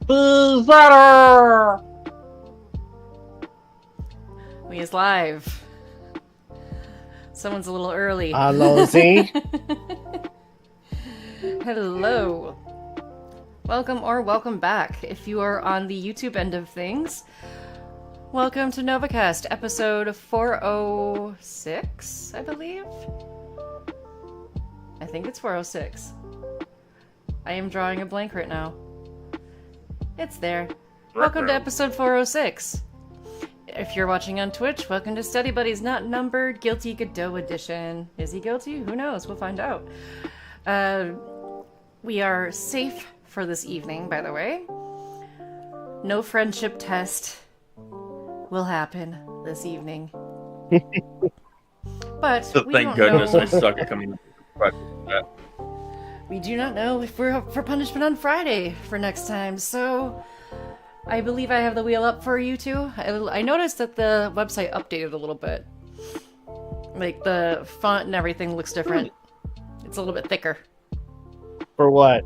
Buzzard! We is live. Someone's a little early. Hello, Z. Hello. Welcome or welcome back. If you are on the YouTube end of things, welcome to Novakast, episode 406, I believe? I think it's 406. I am drawing a blank right now. It's there. Welcome to episode 406. If you're watching on Twitch, welcome to Study Buddies Not Numbered Guilty Godot Edition. Is he guilty? Who knows? We'll find out. We are safe for this evening, by the way. No friendship test will happen this evening. But So we thank don't goodness know. I suck at coming up with that. We do not know if we're up for punishment on Friday for next time, so I believe I have the wheel up for you two. I noticed that the website updated a little bit. Like, the font and everything looks different. It's a little bit thicker. For what?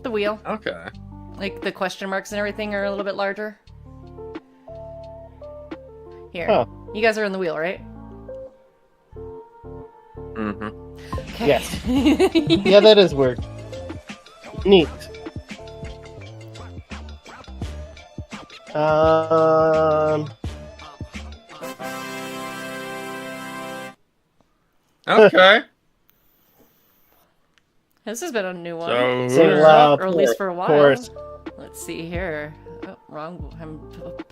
The wheel. Okay. Like, the question marks and everything are a little bit larger. Here. Huh. You guys are in the wheel, right? Mm-hmm. Okay. Yes. Yeah, that is weird. Neat. Okay. This has been a new one. So, Sing loud, or at least for a while. chorus. Let's see here. Oh, wrong. I'm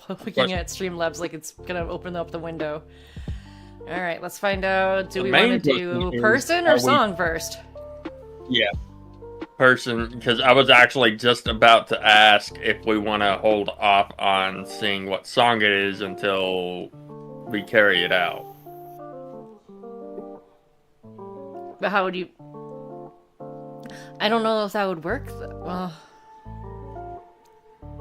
looking at Streamlabs like it's gonna open up the window. All right, let's find out. Do The we main want to do question is, person are or we- song first? yeah. Person, because I was actually just about to ask if we want to hold off on seeing what song it is until we carry it out. But how would you? I don't know if that would work. Well,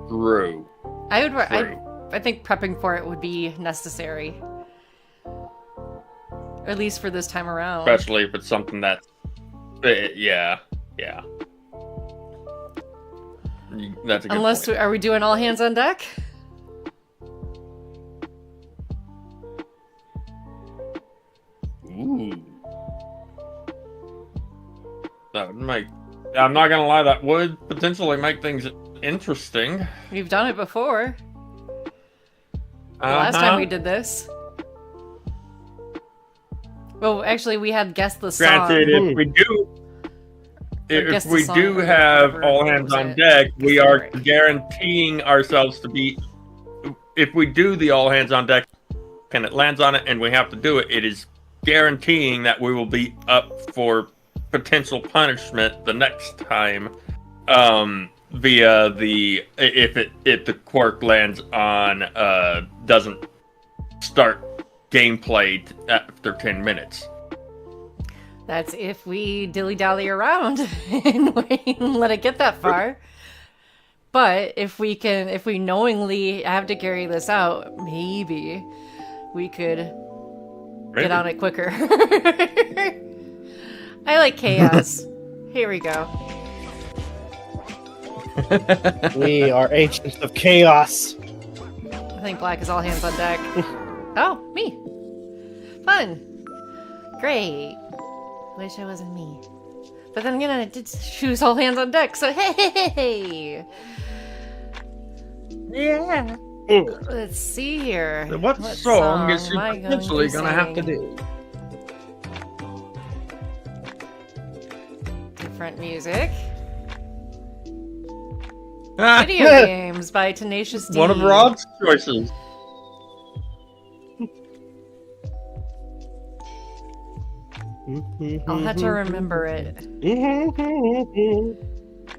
True. I would. True. I think prepping for it would be necessary, at least for this time around. Especially if it's something that's... yeah. That's a good Unless point. are we doing all hands on deck? Ooh. That would make... I'm not gonna lie, that would potentially make things interesting. We've done it before. The last time we did this. Well, actually, we had guessed the song. Granted, if we do... guess If the we song do or have whatever all it hands was on it. deck, Guess we the are lyric. guaranteeing ourselves to be... If we do the all hands on deck and it lands on it and we have to do it, it is guaranteeing that we will be up for potential punishment the next time via the... If the quirk lands on... doesn't start gameplay after 10 minutes. That's if we dilly-dally around and wait and let it get that far. But if we knowingly have to carry this out, maybe we could get on it quicker. I like chaos. Here we go. We are agents of chaos. I think black is all hands on deck. Oh, me. Fun. Great. Wish it wasn't me. But then again, I did choose all hands on deck, so hey! Yeah. Let's see here. What song is she am I potentially to gonna have to sing? do? Different music. Ah, Video games by Tenacious D. one of Rob's choices. I'll have to remember it.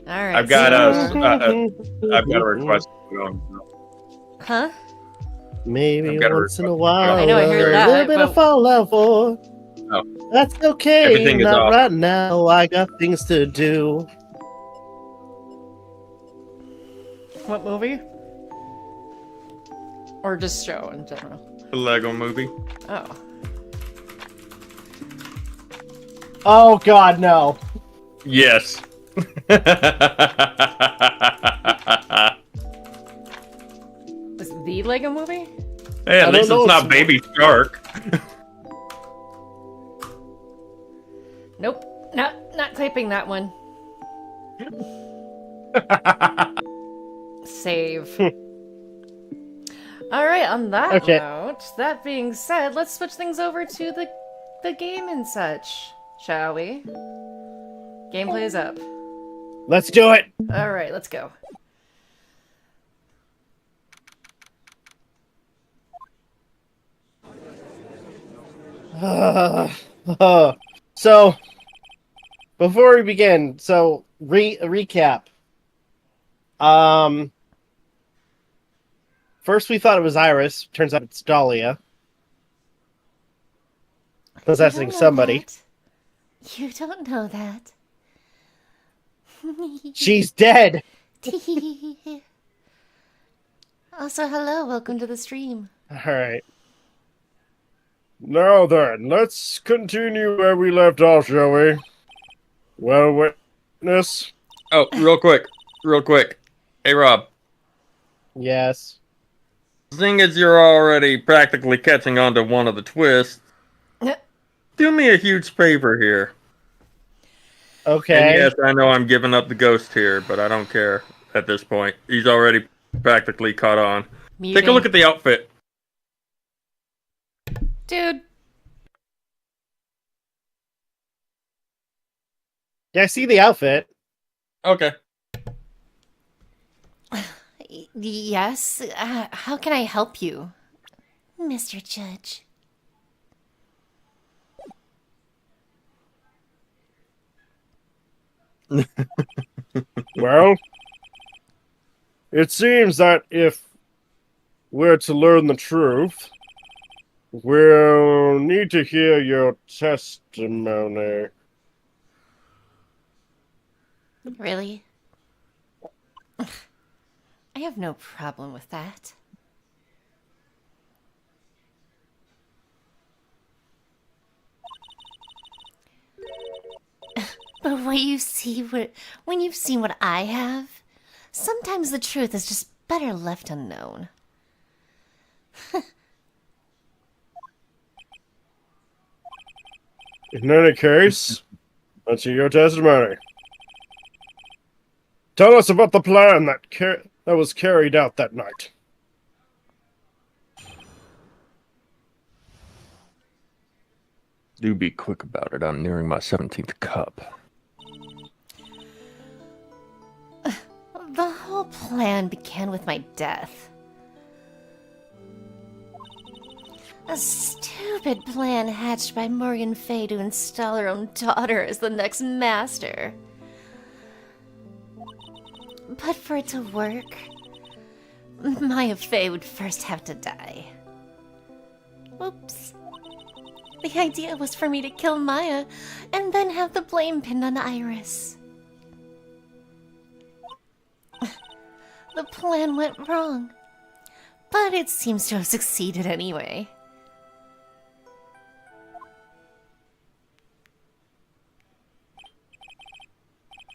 Alright. I've got so- I've got a request. Huh? Maybe I've got a once in a request. while. I know, I heard a that, little bit but- of fallout for. Oh. That's okay. Everything is Not off. right now. I got things to do. What movie? Or just show in general? The Lego movie. Oh. Oh God, no. Yes. The Lego Movie? Hey, at least it's not Baby Shark. Nope, not typing that one. Save. All right. On that note, that being said, let's switch things over to the game and such, shall we? Gameplay is up. Let's do it. All right, let's go. So, before we begin, recap. First we thought it was Iris. Turns out it's Dahlia. Possessing somebody. That. You don't know that. She's dead! Also, hello, welcome to the stream. Alright. Now then, let's continue where we left off, shall we? Well, witness? Oh, real quick. Hey, Rob. Yes. Seeing as you're already practically catching on to one of the twists, do me a huge favor here. Okay. And yes, I know I'm giving up the ghost here, but I don't care at this point. He's already practically caught on. Muting. Take a look at the outfit. Dude. Yeah, I see the outfit. Okay. Yes? How can I help you, Mr. Judge? Well, it seems that if we're to learn the truth, we'll need to hear your testimony. Really? I have no problem with that. But when you've seen what I have, sometimes the truth is just better left unknown. In any case, let's hear your testimony. Tell us about the plan that was carried out that night. Do be quick about it. I'm nearing my 17th cup. The whole plan began with my death. A stupid plan hatched by Morgan Phayn to install her own daughter as the next master. But for it to work, Maya Phayn would first have to die. Oops. The idea was for me to kill Maya and then have the blame pinned on Iris. The plan went wrong, but it seems to have succeeded anyway.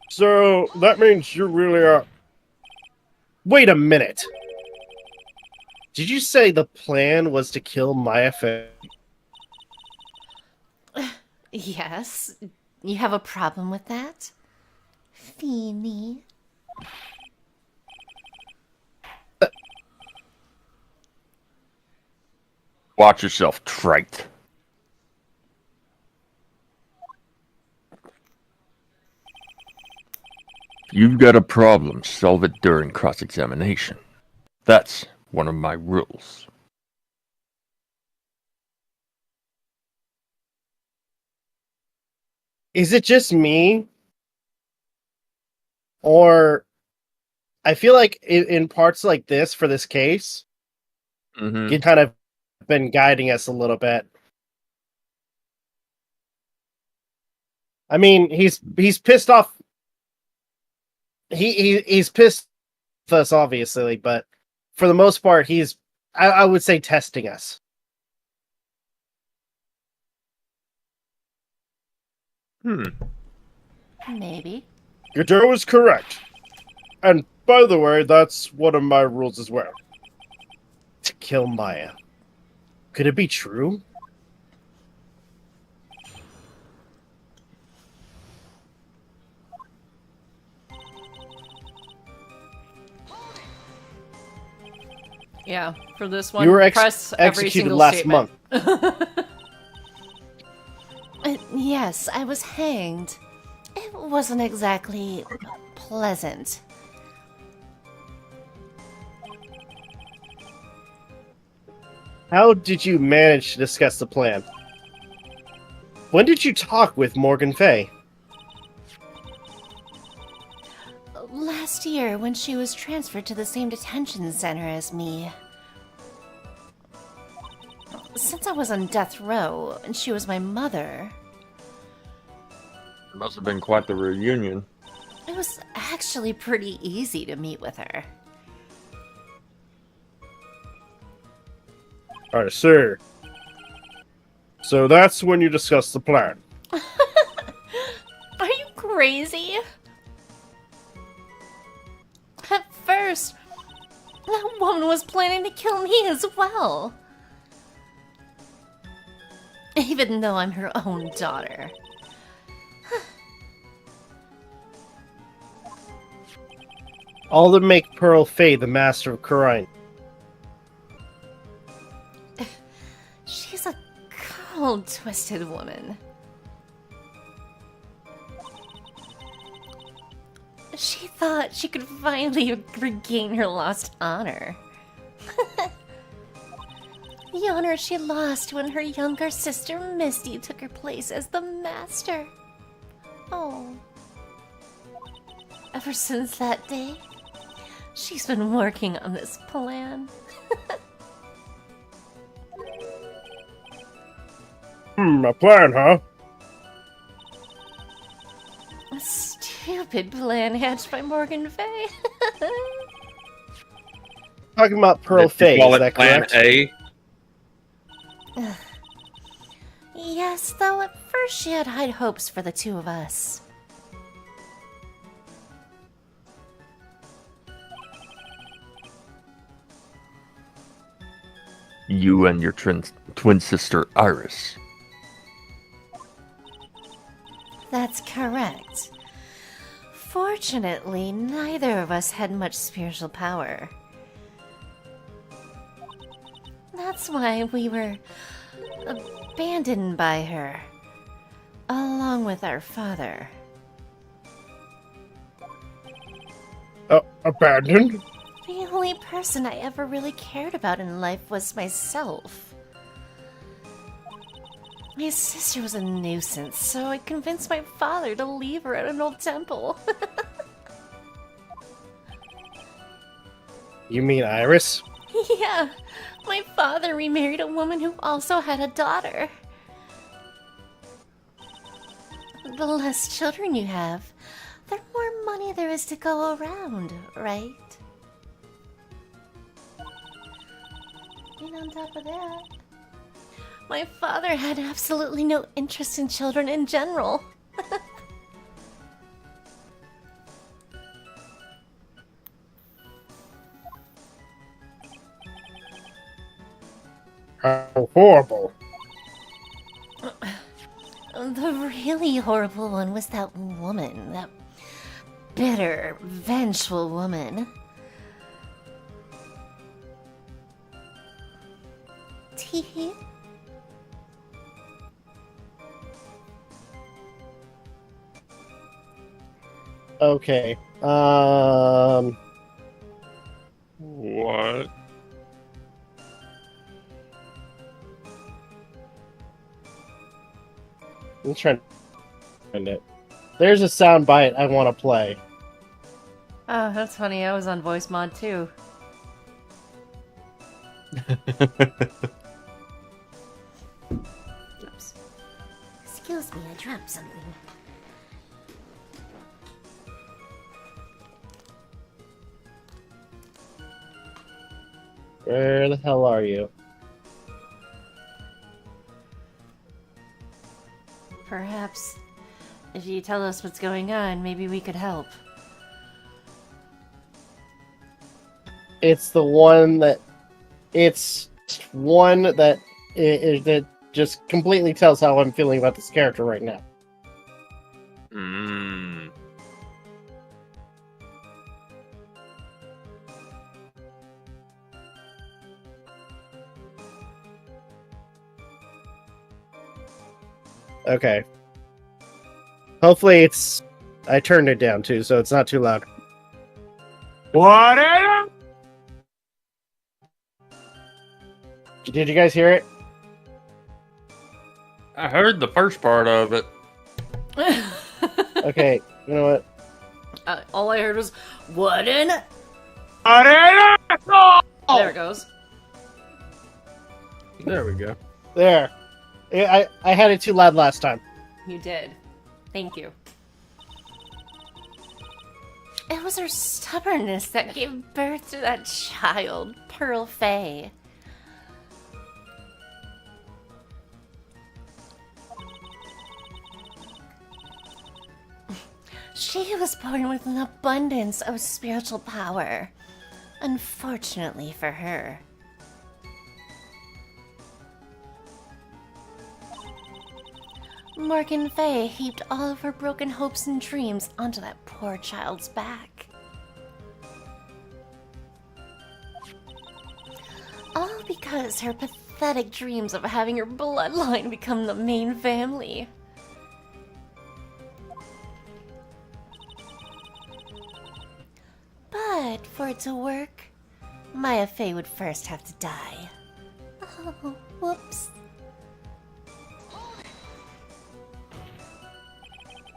So, that means you really are... Wait a minute. Did you say the plan was to kill Maya Phayn? Yes. You have a problem with that? Feeny. Watch yourself, trite. You've got a problem, solve it during cross-examination. That's one of my rules. Is it just me? Or I feel like in parts like this for this case, you kind of been guiding us a little bit. I mean, he's pissed off. He's pissed with us, obviously, but for the most part, he's I would say testing us. Maybe. Godot is correct. And by the way, that's one of my rules as well. to kill Maya. Could it be true? Yeah, for this one, You were press every executed single last statement. month. Yes, I was hanged. It wasn't exactly pleasant. How did you manage to discuss the plan? When did you talk with Morgan Fay? Last year, when she was transferred to the same detention center as me. Since I was on death row, and she was my mother, It must have been quite the reunion. it was actually pretty easy to meet with her. I see. So that's when you discussed the plan. Are you crazy? At first, that woman was planning to kill me as well. Even though I'm her own daughter. All to make Pearl Fay the master of Khura'in. She's a cold-twisted woman. She thought she could finally regain her lost honor. The honor she lost when her younger sister Misty took her place as the master. Oh. Ever since that day, she's been working on this plan. A plan, huh? A stupid plan hatched by Morgan Fay. Talking about Pearl Did you Fay, call is it that Plan correct? A? Yes, though at first she had high hopes for the two of us. You and your twin sister Iris. That's correct. Fortunately, neither of us had much spiritual power. That's why we were abandoned by her, along with our father. Abandoned? The only person I ever really cared about in life was myself. My sister was a nuisance, so I convinced my father to leave her at an old temple. You mean Iris? Yeah, my father remarried a woman who also had a daughter. The less children you have, the more money there is to go around, right? And on top of that, my father had absolutely no interest in children in general. How horrible. The really horrible one was that woman, that bitter, vengeful woman. Teehee. Okay. What? I'm trying to find it. There's a soundbite I want to play. Oh, that's funny. I was on voice mod too. Oops. Excuse me, I dropped something. Where the hell are you? Perhaps if you tell us what's going on, maybe we could help. It's the one that It's one that that just completely tells how I'm feeling about this character right now. Mm. Okay. Hopefully it's... I turned it down too, so it's not too loud. What is it? Did you guys hear it? I heard the first part of it. Okay, you know what? All I heard was, what in it? What is it? Oh! There it goes. There we go. There. I had it too loud last time. You did. Thank you. It was her stubbornness that gave birth to that child, Pearl Phayn. She was born with an abundance of spiritual power. Unfortunately for her. Morgan Phayn heaped all of her broken hopes and dreams onto that poor child's back. All because her pathetic dreams of having her bloodline become the main family. But for it to work, Maya Phayn would first have to die. Oh, whoops.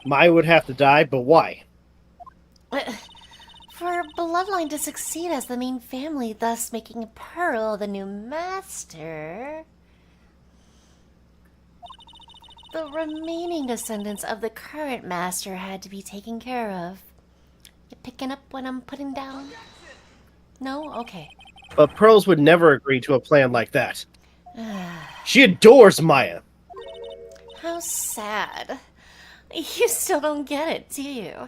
Maya would have to die, but why? For her bloodline to succeed as the main family, thus making Pearl the new master, the remaining descendants of the current master had to be taken care of. You picking up what I'm putting down? No? Okay. But Pearls would never agree to a plan like that. She adores Maya. How sad. You still don't get it, do you?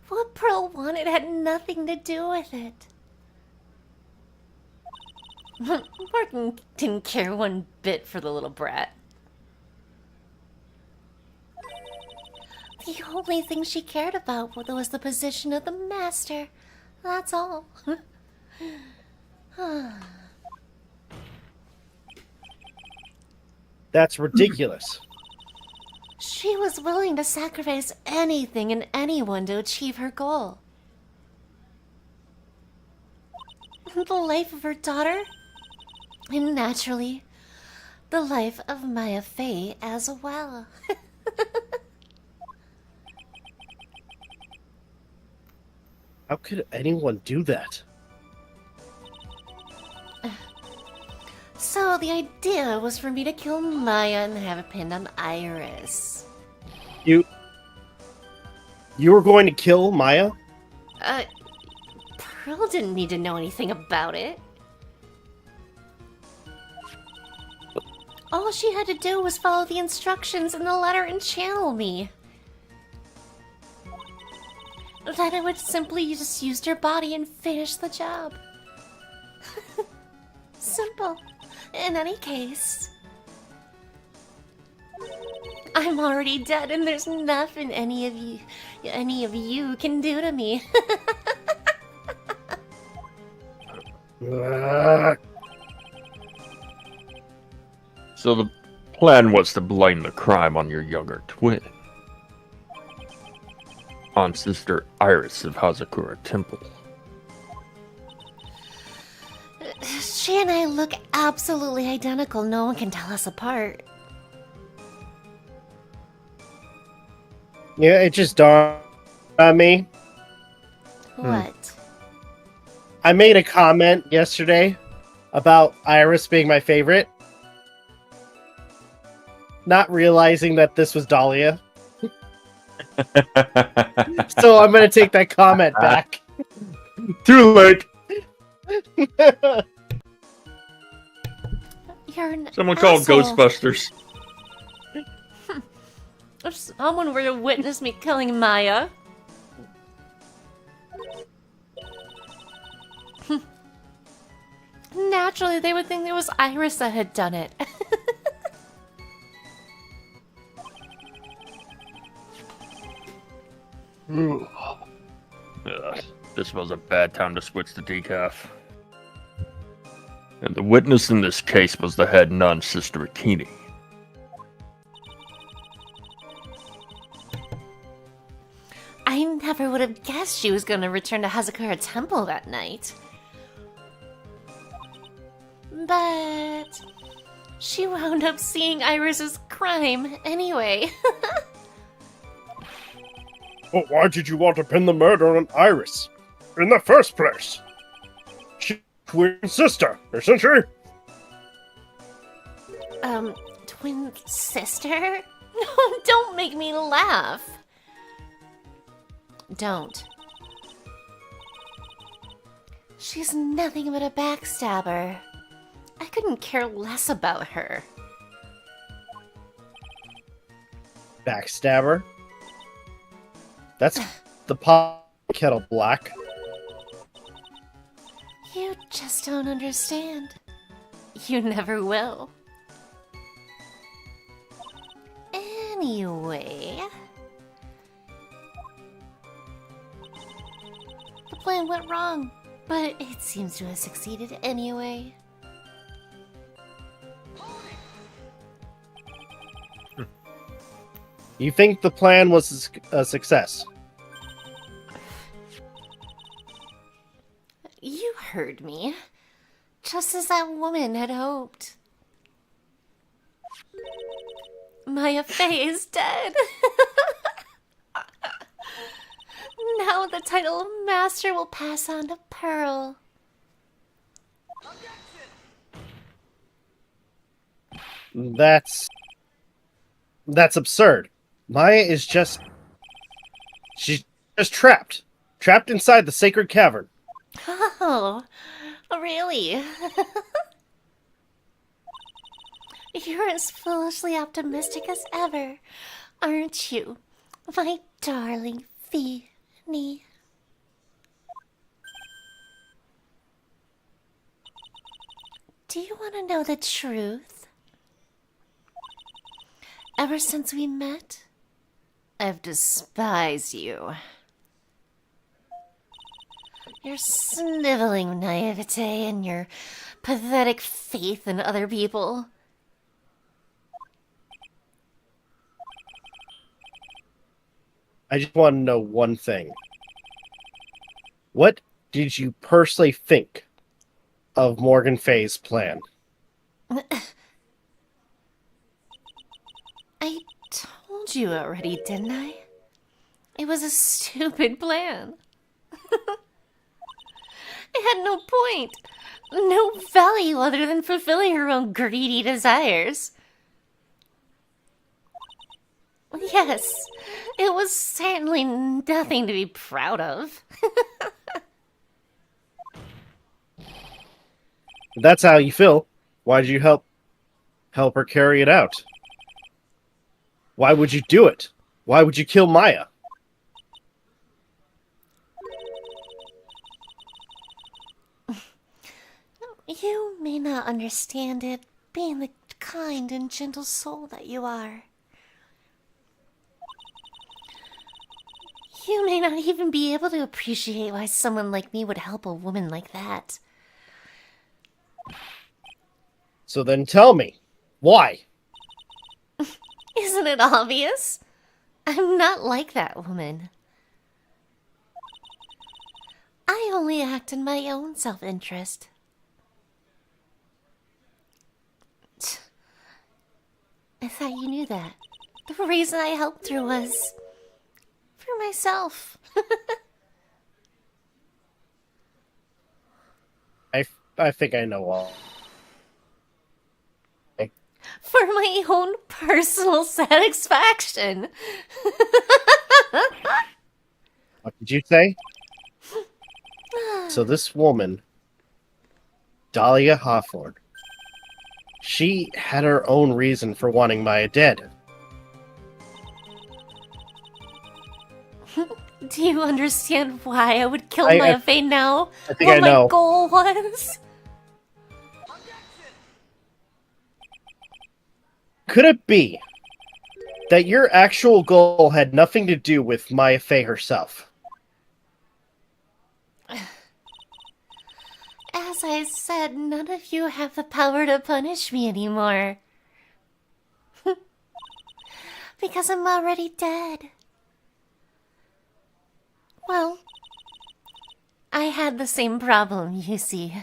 What Pearl wanted had nothing to do with it. Morgan didn't care one bit for the little brat. The only thing she cared about was the position of the master. That's all. That's ridiculous. She was willing to sacrifice anything and anyone to achieve her goal. The life of her daughter, and naturally, the life of Maya Phayn as well. How could anyone do that? So the idea was for me to kill Maya and have it pinned on Iris. You were going to kill Maya? Pearl didn't need to know anything about it. All she had to do was follow the instructions in the letter and channel me. Then I would simply just use her body and finish the job. Simple. In any case, I'm already dead and there's nothing any of you can do to me. So the plan was to blame the crime on your younger twin. On Sister Iris of Hazakura Temple. She and I look absolutely identical. No one can tell us apart. Yeah, it just dawned on me. What? I made a comment yesterday about Iris being my favorite, not realizing that this was Dahlia. So I'm gonna take that comment back. Too late. You're an Someone called asshole. Ghostbusters. If someone were to witness me killing Maya. Naturally, they would think it was Iris that had done it. This was a bad time to switch the decaf. And the witness in this case was the head nun, Sister Akini. I never would have guessed she was going to return to Hazakura Temple that night. But she wound up seeing Iris's crime anyway. But why did you want to pin the murder on Iris in the first place? She's twin sister, isn't she? Twin sister? Don't make me laugh. Don't. She's nothing but a backstabber. I couldn't care less about her. Backstabber? That's the pot kettle black. You just don't understand. You never will. Anyway... the plan went wrong, but it seems to have succeeded anyway. You think the plan was a success? You heard me. Just as that woman had hoped. Maya Phayn is dead. Now the title of Master will pass on to Pearl. That's absurd. Maya is just... she's just trapped. Trapped inside the sacred cavern. Oh, really? You're as foolishly optimistic as ever, aren't you, my darling Phayn? Do you want to know the truth? Ever since we met, I've despised you. Your sniveling naivete and your pathetic faith in other people. I just want to know one thing. What did you personally think of Morgan Fay's plan? I told you already, didn't I? It was a stupid plan. It had no point, no value other than fulfilling her own greedy desires. Yes, it was certainly nothing to be proud of. If that's how you feel, why did you help her carry it out? Why would you do it? Why would you kill Maya? You may not understand it, being the kind and gentle soul that you are. You may not even be able to appreciate why someone like me would help a woman like that. So then tell me, why? Isn't it obvious? I'm not like that woman. I only act in my own self-interest. I thought you knew that. The reason I helped her was... for myself. I think I know all. For my own personal satisfaction. What did you say? So this woman, Dahlia Hawthorne, she had her own reason for wanting Maya dead. Do you understand why I would kill Maya Phayn now? I think I know. What my goal was? Could it be that your actual goal had nothing to do with Maya Fey herself? As I said, none of you have the power to punish me anymore. Because I'm already dead. Well, I had the same problem, you see.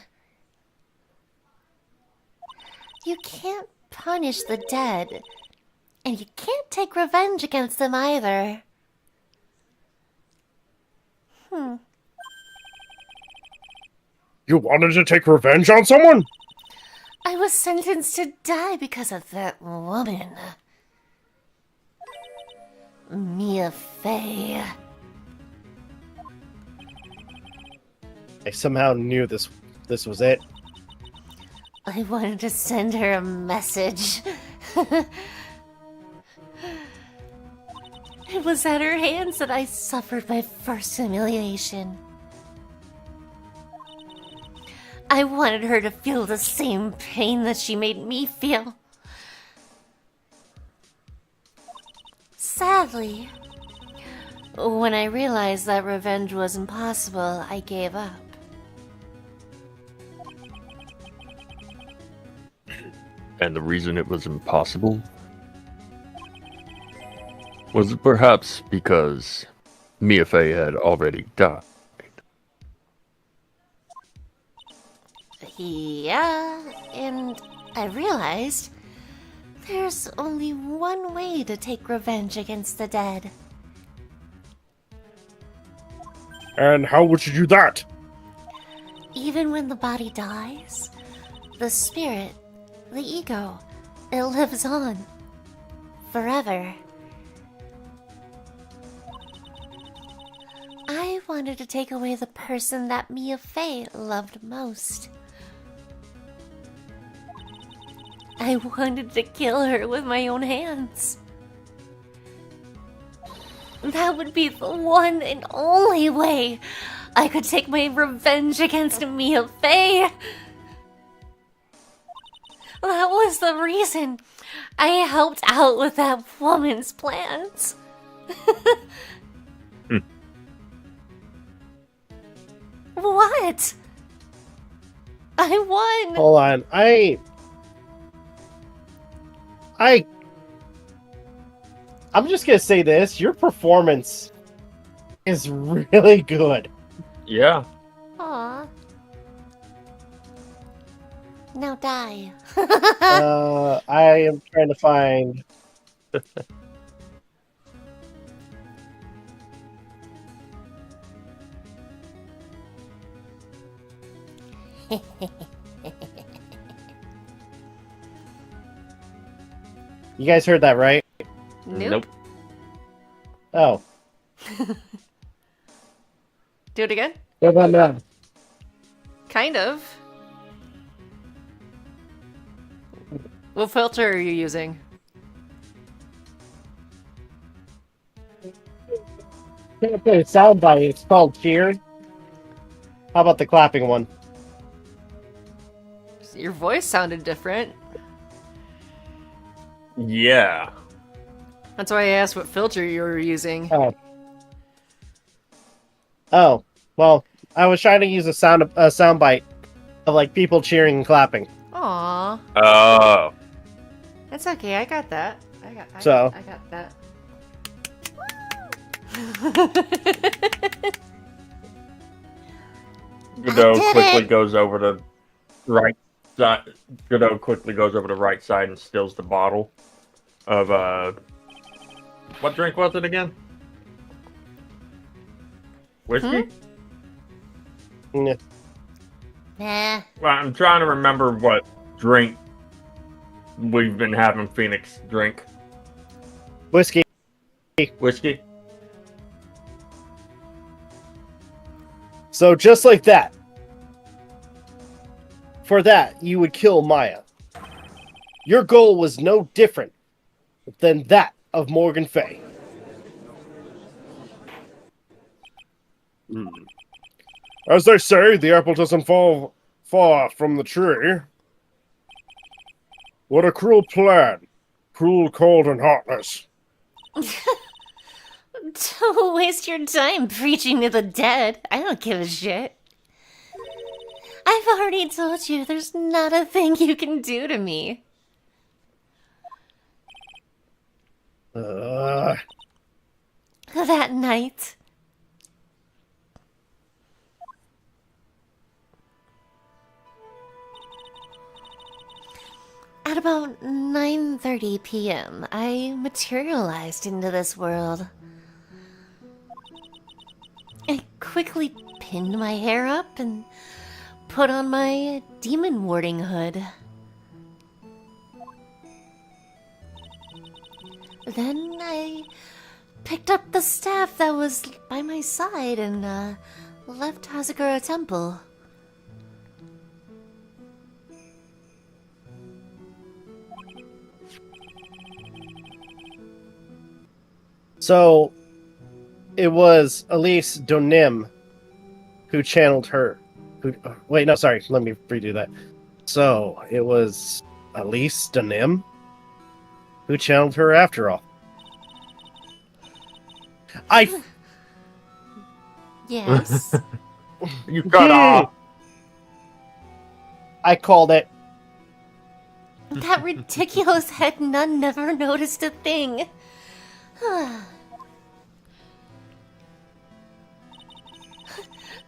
You can't punish the dead, and you can't take revenge against them either. You wanted to take revenge on someone? I was sentenced to die because of that woman. Mia Fey. I somehow knew this was it. I wanted to send her a message. It was at her hands that I suffered my first humiliation. I wanted her to feel the same pain that she made me feel. Sadly, when I realized that revenge was impossible, I gave up. And the reason it was impossible was perhaps because Mia Fey had already died. Yeah, and I realized there's only one way to take revenge against the dead. And how would you do that? Even when the body dies, the spirit, the ego, it lives on. Forever. I wanted to take away the person that Mia Fey loved most. I wanted to kill her with my own hands. That would be the one and only way I could take my revenge against Mia Fey. That was the reason I helped out with that woman's plans. What? I won. Hold on. I'm just gonna say this. Your performance is really good. Yeah. Aw. Now die. I am trying to find. You guys heard that, right? Nope. Oh. Do it again? No. Kind of. What filter are you using? Can't play a soundbite. It's called Cheer. How about the clapping one? Your voice sounded different. Yeah. That's why I asked what filter you were using. Oh. Well, I was trying to use a soundbite of like people cheering and clapping. Aww. Oh. That's okay, I got that. I got that. Godot quickly goes over to right side. Godot quickly goes over to right side and stills the bottle of what drink was it again? Whiskey? Yeah. Nah. Well, I'm trying to remember what drink we've been having Phoenix drink. Whiskey. Whiskey? So just like that. For that, you would kill Maya. Your goal was no different than that of Morgan Fey. As they say, the apple doesn't fall far from the tree. What a cruel plan. cruel, cold, and heartless. Don't waste your time preaching to the dead. I don't give a shit. I've already told you there's not a thing you can do to me. That night, at about 9:30 p.m., I materialized into this world. I quickly pinned my hair up and put on my demon warding hood. Then I picked up the staff that was by my side and left Hazagura Temple. So, it was Elise Donim who channeled her. Wait, no, sorry. Let me redo that. So, it was Elise Donim who channeled her after all. Yes. You cut off. I called it. That ridiculous head nun never noticed a thing.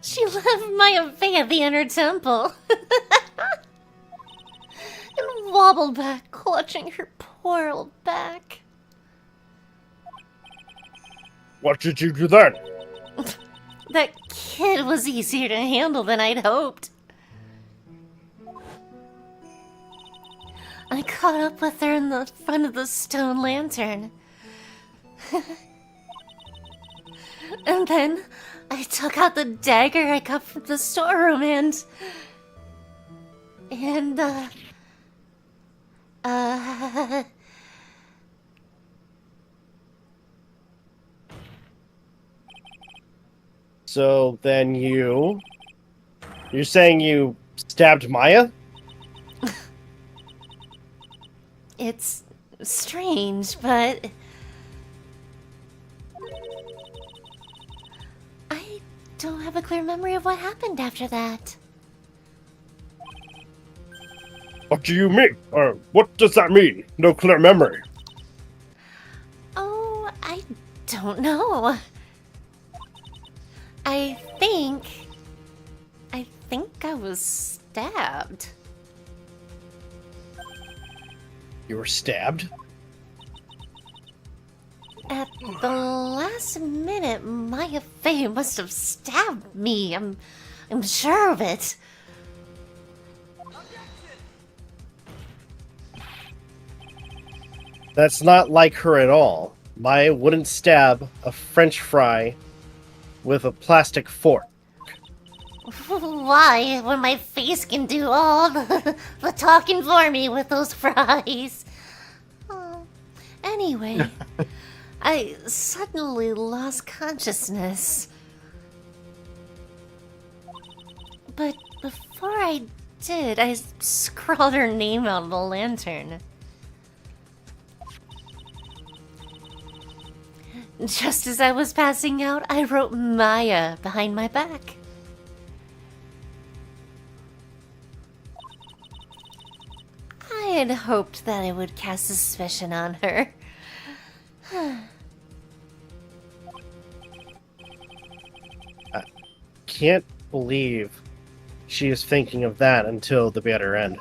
She left Maya Faye at the inner temple. And wobbled back, clutching her poor old back. What did you do then? That kid was easier to handle than I'd hoped. I caught up with her in the front of the stone lantern. And then I took out the dagger I got from the storeroom and So then you're saying you stabbed Maya? it's strange, but I don't have a clear memory of what happened after that. What do you mean? Or what does that mean? No clear memory. Oh, I don't know. I think I was stabbed. You were stabbed? At the last minute, Maya Faye must have stabbed me. I'm sure of it. That's not like her at all. Maya wouldn't stab a French fry with a plastic fork. Why, when my face can do all the talking for me with those fries? Oh. Anyway, I suddenly lost consciousness. But before I did, I scrawled her name out on the lantern. Just as I was passing out, I wrote Maya behind my back. I had hoped that it would cast suspicion on her. I can't believe she is thinking of that until the bitter end.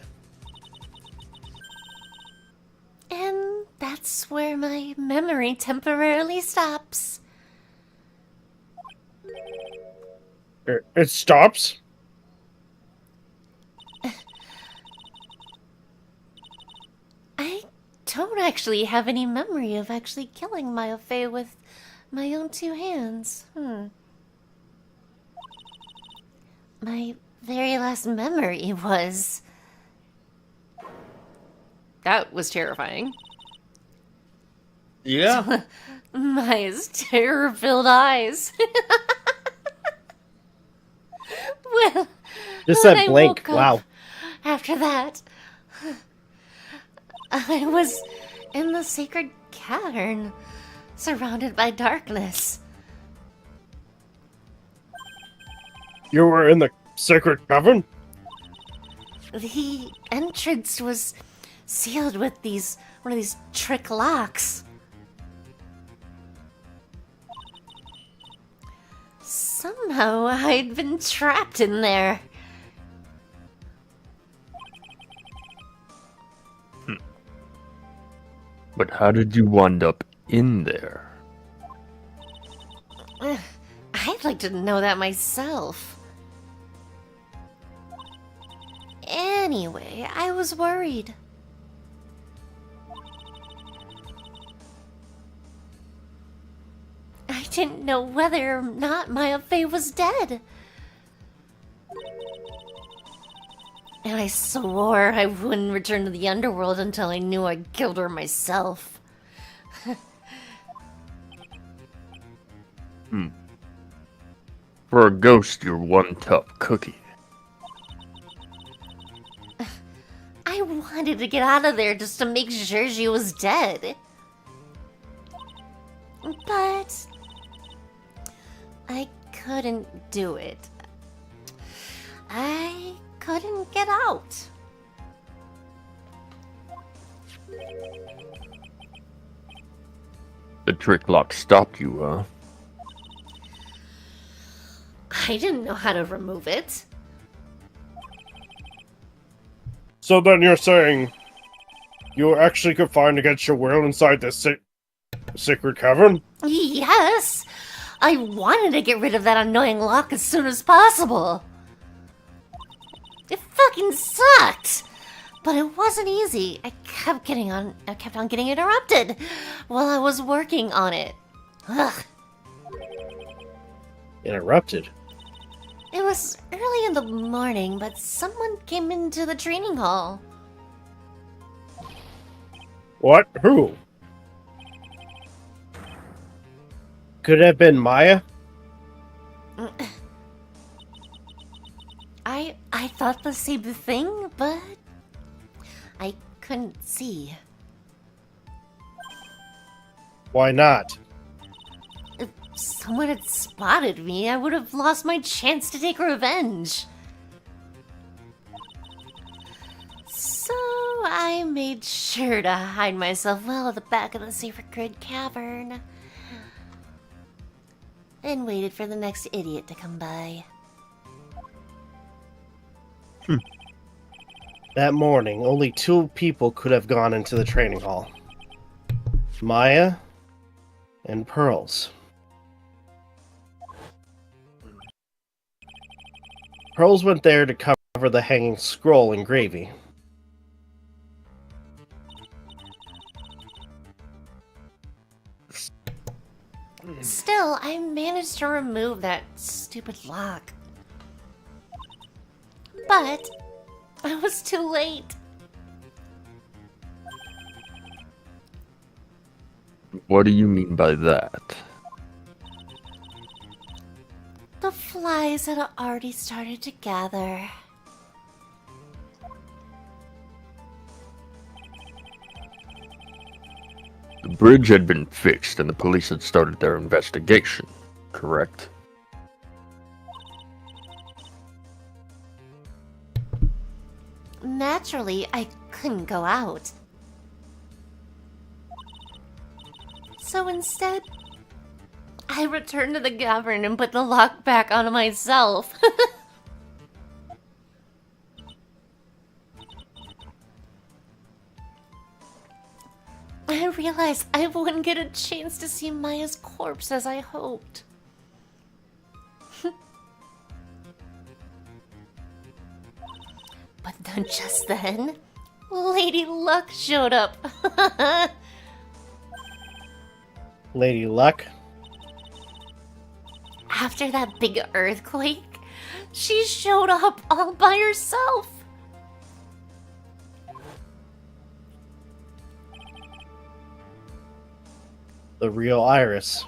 And that's where my memory temporarily stops. It stops? I don't actually have any memory of actually killing Maya Faye with my own two hands. My very last memory was... That was terrifying. Yeah. Maya's terror-filled eyes. Well, Just when that I blink, woke up wow. After that, I was in the sacred cavern, surrounded by darkness. You were in the sacred cavern? The entrance was sealed with one of these trick locks. Somehow I'd been trapped in there. But how did you wind up in there? I'd like to know that myself. Anyway, I was worried. I didn't know whether or not Maya Phayn was dead. And I swore I wouldn't return to the underworld until I knew I'd killed her myself. For a ghost, you're one tough cookie. I wanted to get out of there just to make sure she was dead. But I couldn't do it. I couldn't get out. The trick lock stopped you, huh? I didn't know how to remove it. So then you're saying you were actually confined against your will inside this sacred cavern? Yes! I wanted to get rid of that annoying lock as soon as possible. It fucking sucked! But it wasn't easy. I kept on getting interrupted while I was working on it. Ugh. Interrupted? It was early in the morning, but someone came into the training hall. What? Who? Could it have been Maya? I thought the same thing, but I couldn't see. Why not? If someone had spotted me, I would have lost my chance to take revenge. So I made sure to hide myself well at the back of the sacred cavern. And waited for the next idiot to come by. That morning, only 2 people could have gone into the training hall. Maya and Pearls. Pearls went there to cover the hanging scroll in gravy. Still, I managed to remove that stupid lock. But I was too late. What do you mean by that? The flies had already started to gather. The bridge had been fixed and the police had started their investigation, correct? Naturally, I couldn't go out. So instead, I returned to the cavern and put the lock back on myself. I realized I wouldn't get a chance to see Maya's corpse as I hoped. But then just then, Lady Luck showed up. Lady Luck? After that big earthquake, she showed up all by herself. The real Iris.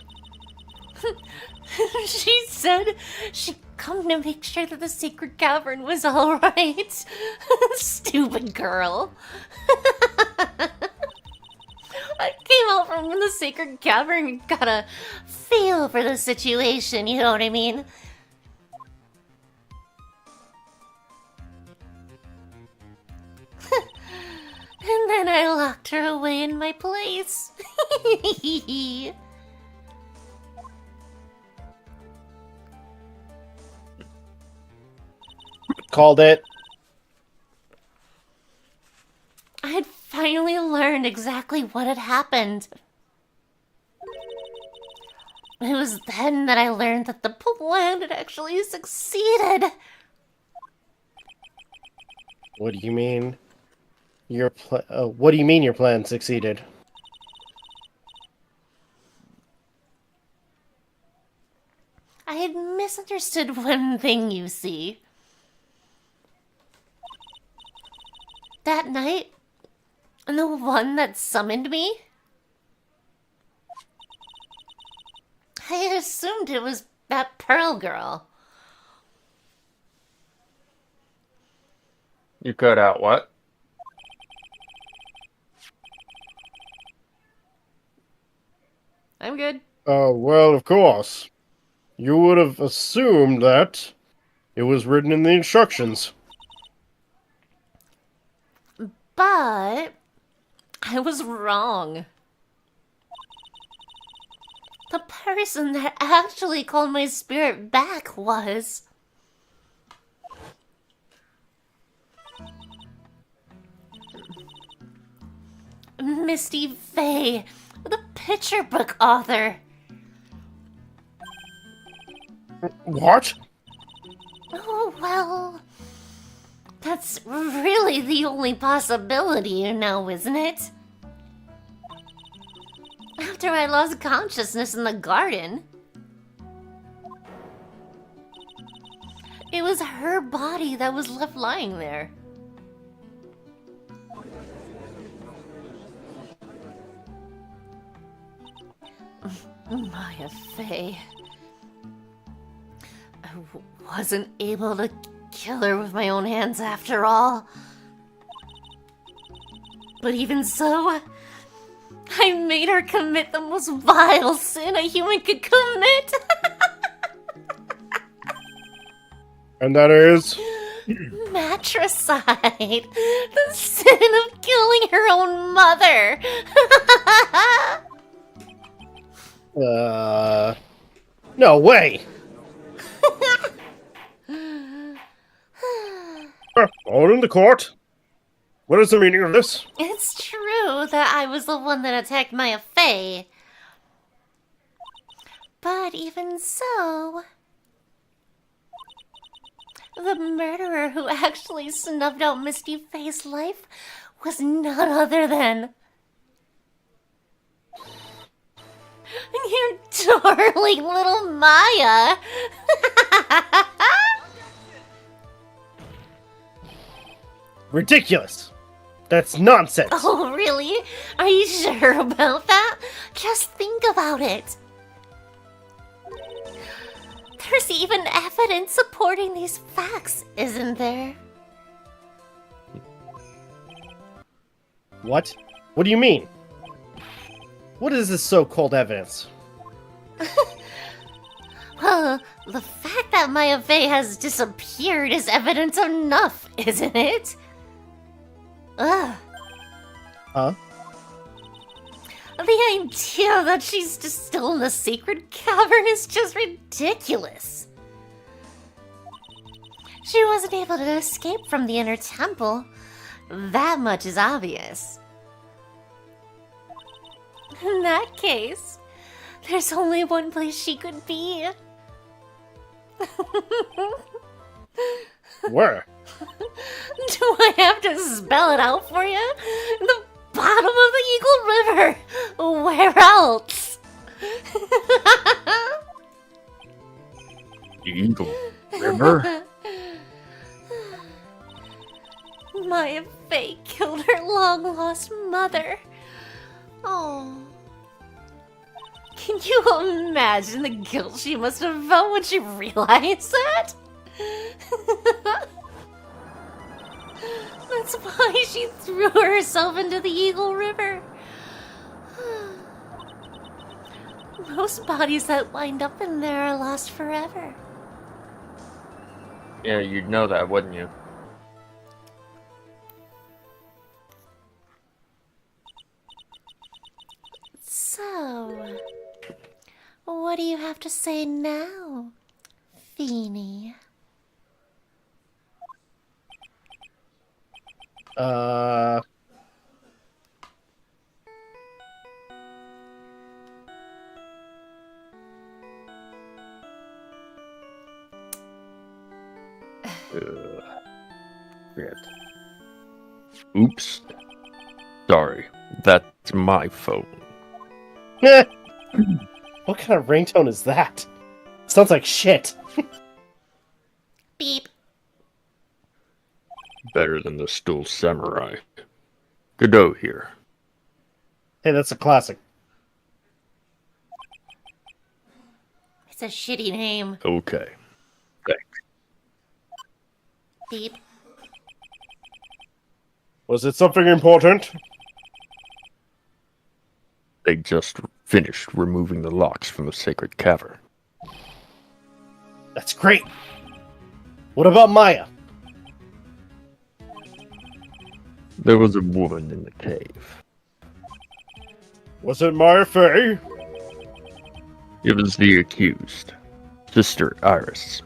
She said she'd come to make sure that the sacred cavern was alright. Stupid girl. came out from the sacred cavern and got a feel for the situation, you know what I mean? And then I locked her away in my place. Called it. I had finally learned exactly what had happened. It was then that I learned that the plan had actually succeeded. What do you mean? What do you mean your plan succeeded? I had misunderstood one thing, you see. That night, the one that summoned me, I had assumed it was that Pearl girl. You cut out what? I'm good. Well, of course. You would have assumed that it was written in the instructions. But I was wrong. The person that actually called my spirit back was... Misty Phayn, the picture book author. What? Oh, well... That's really the only possibility, you know, isn't it? After I lost consciousness in the garden, it was her body that was left lying there. Maya Phayn. I wasn't able to kill her with my own hands after all. But even so, I made her commit the most vile sin a human could commit. And that is? Matricide. The sin of killing her own mother. No way! All in the court. What is the meaning of this? It's true that I was the one that attacked Maya Phayn. But even so, the murderer who actually snuffed out Misty Phayn's life was none other than... your darling little Maya. Ridiculous! That's nonsense! Oh, really? Are you sure about that? Just think about it. There's even evidence supporting these facts, isn't there? What? What do you mean? What is this so-called evidence? Well, the fact that Maya Phayn has disappeared is evidence enough, isn't it? Ugh. Huh? The idea that she's just still in the sacred cavern is just ridiculous. She wasn't able to escape from the inner temple. That much is obvious. In that case, there's only one place she could be. Where? Do I have to spell it out for you? The bottom of the Eagle River. Where else? Eagle River? Maya Phayn killed her long-lost mother. Oh. Can you imagine the guilt she must have felt when she realized that? That's why she threw herself into the Eagle River. Most bodies that wind up in there are lost forever. Yeah, you'd know that, wouldn't you? So, what do you have to say now, Phayn? Uh, Shit. Oops. Sorry, that's my phone. what kind of ringtone is that? Sounds like shit. Beep. Better than the Stool Samurai. Godot here. Hey, that's a classic. It's a shitty name. Okay. Thanks. Beep. Was it something important? They just finished removing the locks from the sacred cavern. That's great. What about Maya? There was a woman in the cave. Was it Maya Phayn? It was the accused, Sister Iris.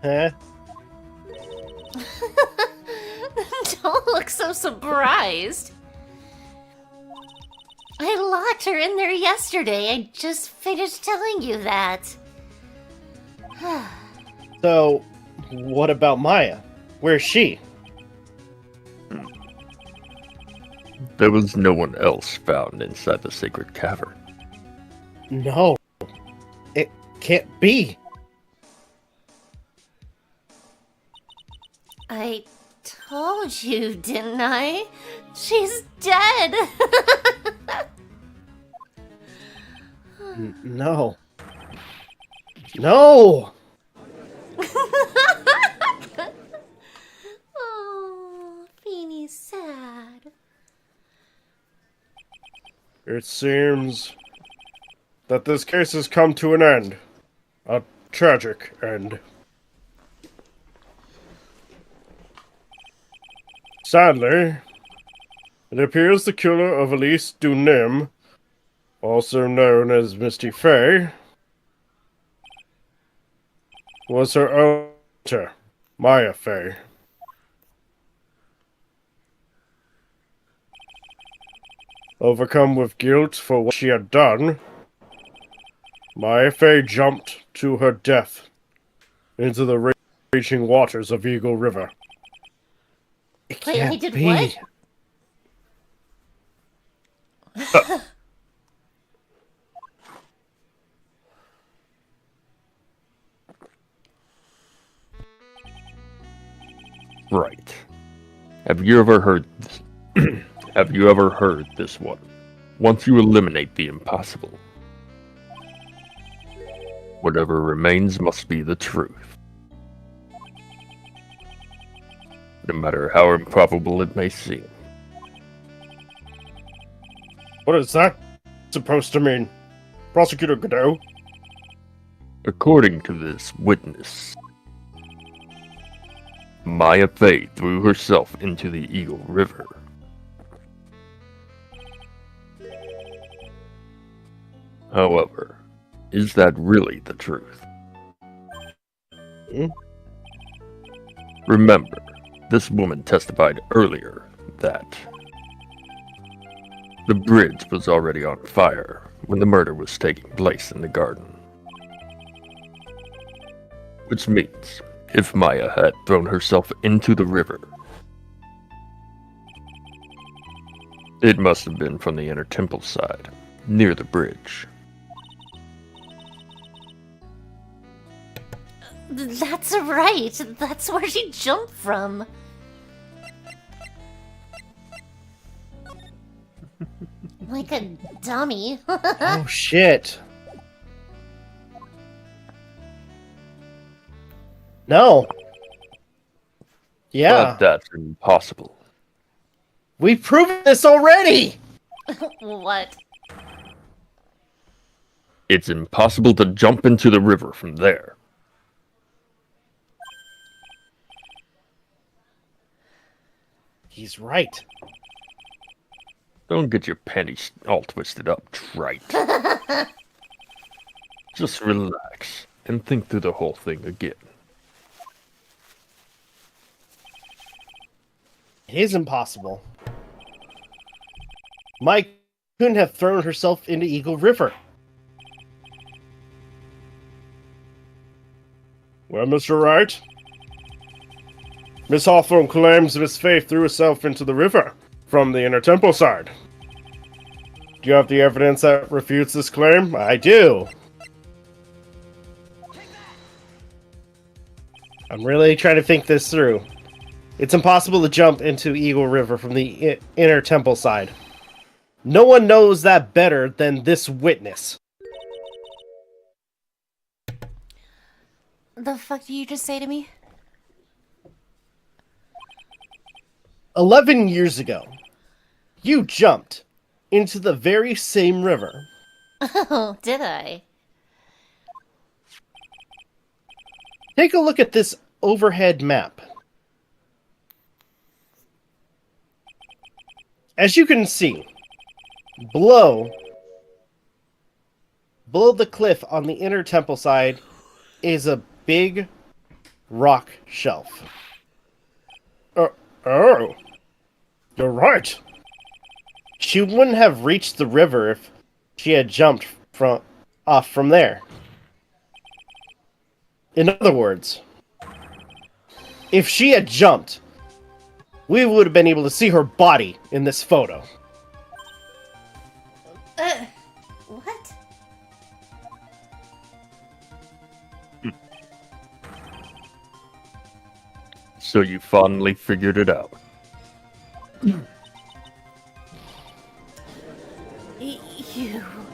Huh? Don't look so surprised. I locked her in there yesterday. I just finished telling you that. So, what about Maya? Where's she? There was no one else found inside the sacred cavern. No. It can't be. I told you, didn't I? She's dead. No. No! Oh, Phayne's sad. It seems that this case has come to an end. A tragic end. Sadly, it appears the killer of Elise Dunim, also known as Misty Phayn, was her own daughter, Maya Phayn. Overcome with guilt for what she had done, Maya Phayn jumped to her death into the raging waters of Eagle River. It Wait, I can't did be. what? Right. Have you ever heard this? Have you ever heard this one? Once you eliminate the impossible, whatever remains must be the truth. No matter how improbable it may seem. What is that supposed to mean? Prosecutor Godot? According to this witness, Maya Phayn threw herself into the Eagle River. However, is that really the truth? Hmm? Remember, this woman testified earlier that the bridge was already on fire when the murder was taking place in the garden. Which means, if Maya had thrown herself into the river, it must have been from the inner temple side, near the bridge. That's right. That's where she jumped from. Like a dummy. Oh, shit. No. Yeah. But that's impossible. We've proven this already! What? It's impossible to jump into the river from there. He's right. Don't get your panties all twisted up, trite. Just relax and think through the whole thing again. It is impossible. Mike couldn't have thrown herself into Eagle River. Well, Mr. Wright, Miss Hawthorne claims Miss Faith threw herself into the river from the inner temple side. Do you have the evidence that refutes this claim? I do. I'm really trying to think this through. It's impossible to jump into Eagle River from the inner temple side. No one knows that better than this witness. The fuck did you just say to me? 11 years ago, you jumped into the very same river. Oh, did I? Take a look at this overhead map. As you can see, below the cliff on the inner temple side is a big rock shelf. Oh, you're right. She wouldn't have reached the river if she had jumped off from there. In other words, if she had jumped, we would have been able to see her body in this photo. What? So you finally figured it out. You...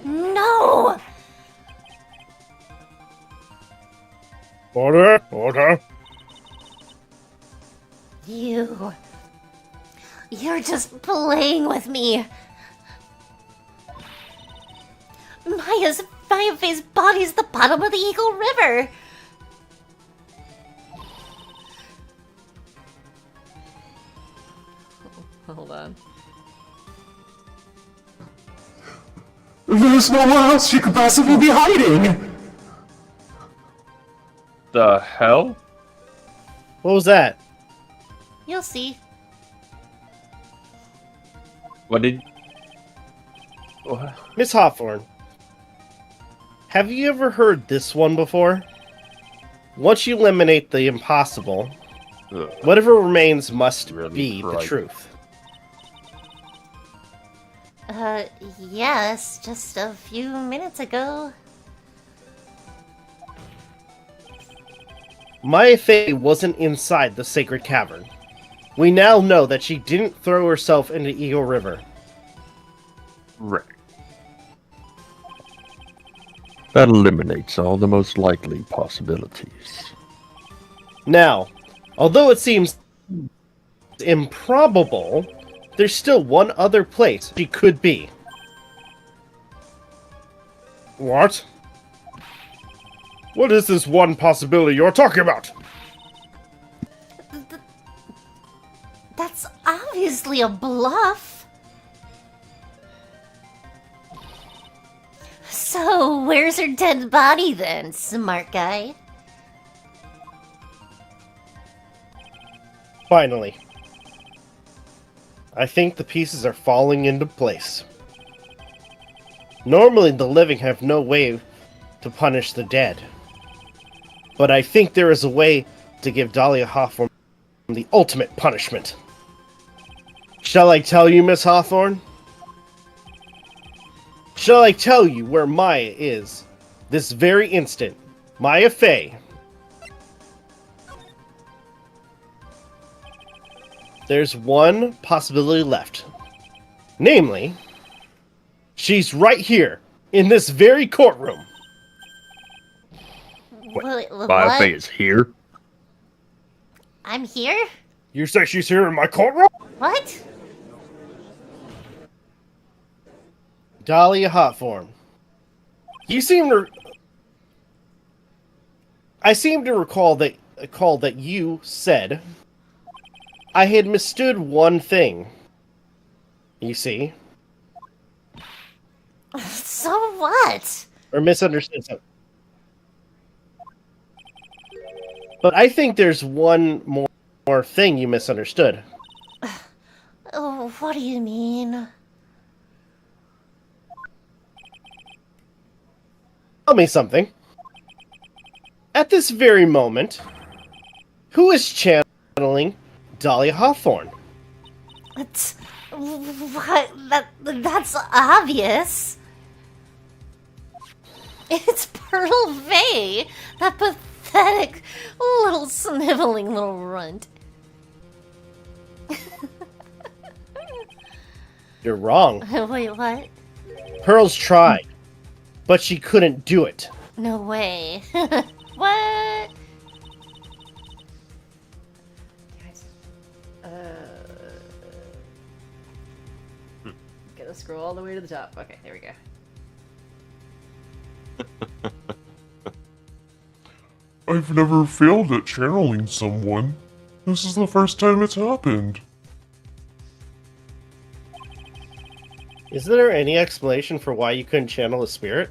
No! Order, order. You're just playing with me. Maya Faye's body's the bottom of the Eagle River. Hold on. There's nowhere else she could possibly be hiding! The hell? What was that? You'll see. What did... What? Miss Hawthorne, have you ever heard this one before? Once you eliminate the impossible, Ugh. whatever remains must Really be the bright. truth. Yes, just a few minutes ago. Maya Fey wasn't inside the sacred cavern. We now know that she didn't throw herself into Eagle River. Right. That eliminates all the most likely possibilities. Now, although it seems improbable, there's still one other place she could be. What? What is this one possibility you're talking about? That's obviously a bluff. So, where's her dead body then, smart guy? Finally. I think the pieces are falling into place. Normally, the living have no way to punish the dead. But I think there is a way to give Dahlia Hawthorne the ultimate punishment. Shall I tell you, Miss Hawthorne? Shall I tell you where Maya is? This very instant. Maya Fey. There's one possibility left. Namely, she's right here, in this very courtroom. Maya Fey is here? I'm here? You say she's here in my courtroom? What? Dahlia Hawthorne. You seem to. I seem to recall that you said I had mistood one thing. You see, So what? or misunderstood something. But I think there's one more thing you misunderstood. Oh, what do you mean? Tell me something. At this very moment, who is channeling Dahlia Hawthorne? It's, what? That's obvious. It's Pearl Vey, that pathetic little sniveling little runt. You're wrong. Wait, what? Pearl's tried, but she couldn't do it. No way. What? Guys, gotta scroll all the way to the top. Okay, there we go. I've never failed at channeling someone. This is the first time it's happened. Is there any explanation for why you couldn't channel a spirit?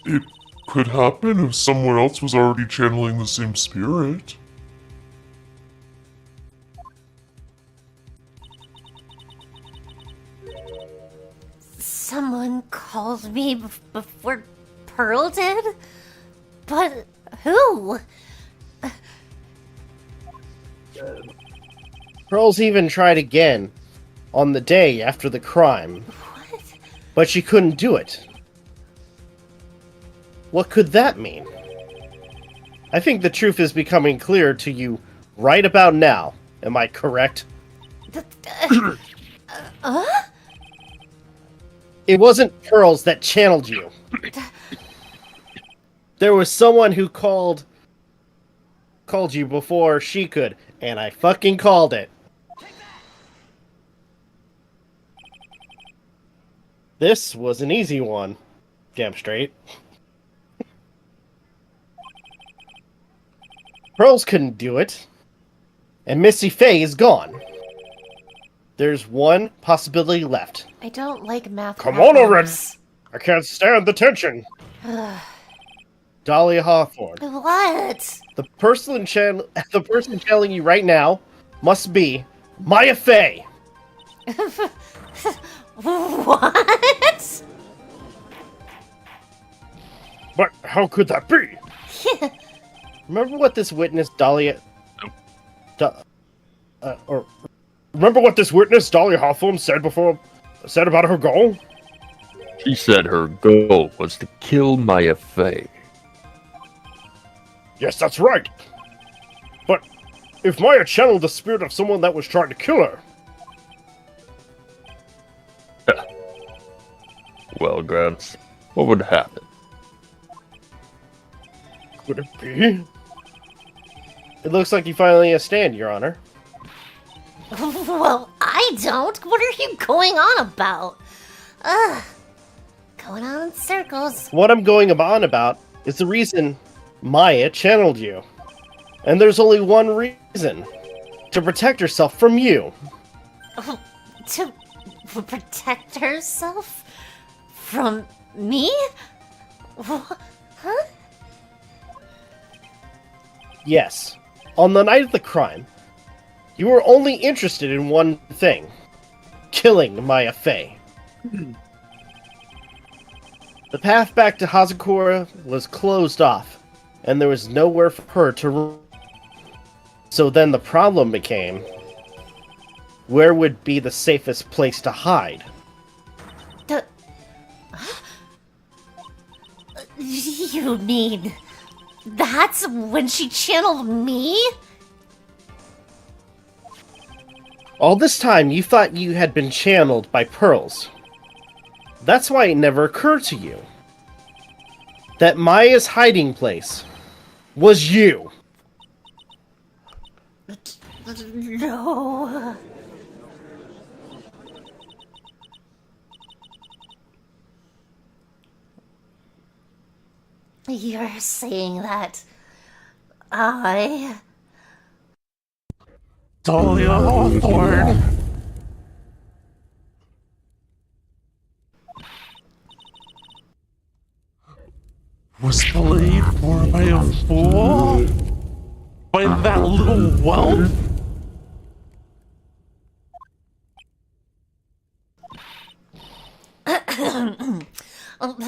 It could happen if someone else was already channeling the same spirit. Someone called me before Pearl did? But who? Pearl's even tried again on the day after the crime, What? but she couldn't do it. What could that mean? I think the truth is becoming clear to you right about now. Am I correct? It wasn't Pearls that channeled you. There was someone who called you before she could, and I fucking called it. This was an easy one. Damn straight. Pearls couldn't do it. And Missy Faye is gone. There's one possibility left. I don't like math. Come on already! problems. I can't stand the tension. Dahlia Hawthorne. What? The person channeling you right now must be Maya Faye. What? But how could that be? Remember what this witness Dahlia Remember what this witness, Dahlia Hawthorne, said about her goal? She said her goal was to kill Maya Fey. Yes, that's right. But if Maya channeled the spirit of someone that was trying to kill her, Well, Grants, what would happen? could it be? It looks like you finally stand, Your Honor. Well, I don't. What are you going on about? Ugh. Going on in circles. What I'm going on about is the reason Maya channeled you. And there's only one reason. To protect herself from you. To protect herself? From me? Huh? Yes. On the night of the crime, you were only interested in one thing. Killing Maya Fey. The path back to Hazakura was closed off, and there was nowhere for her to run. So then the problem became, where would be the safest place to hide? You mean that's when she channeled me? All this time, you thought you had been channeled by Pearls. That's why it never occurred to you that Maya's hiding place was you. No. You're saying that I... Dahlia Hawthorne was played for by a fool? By that little whelp?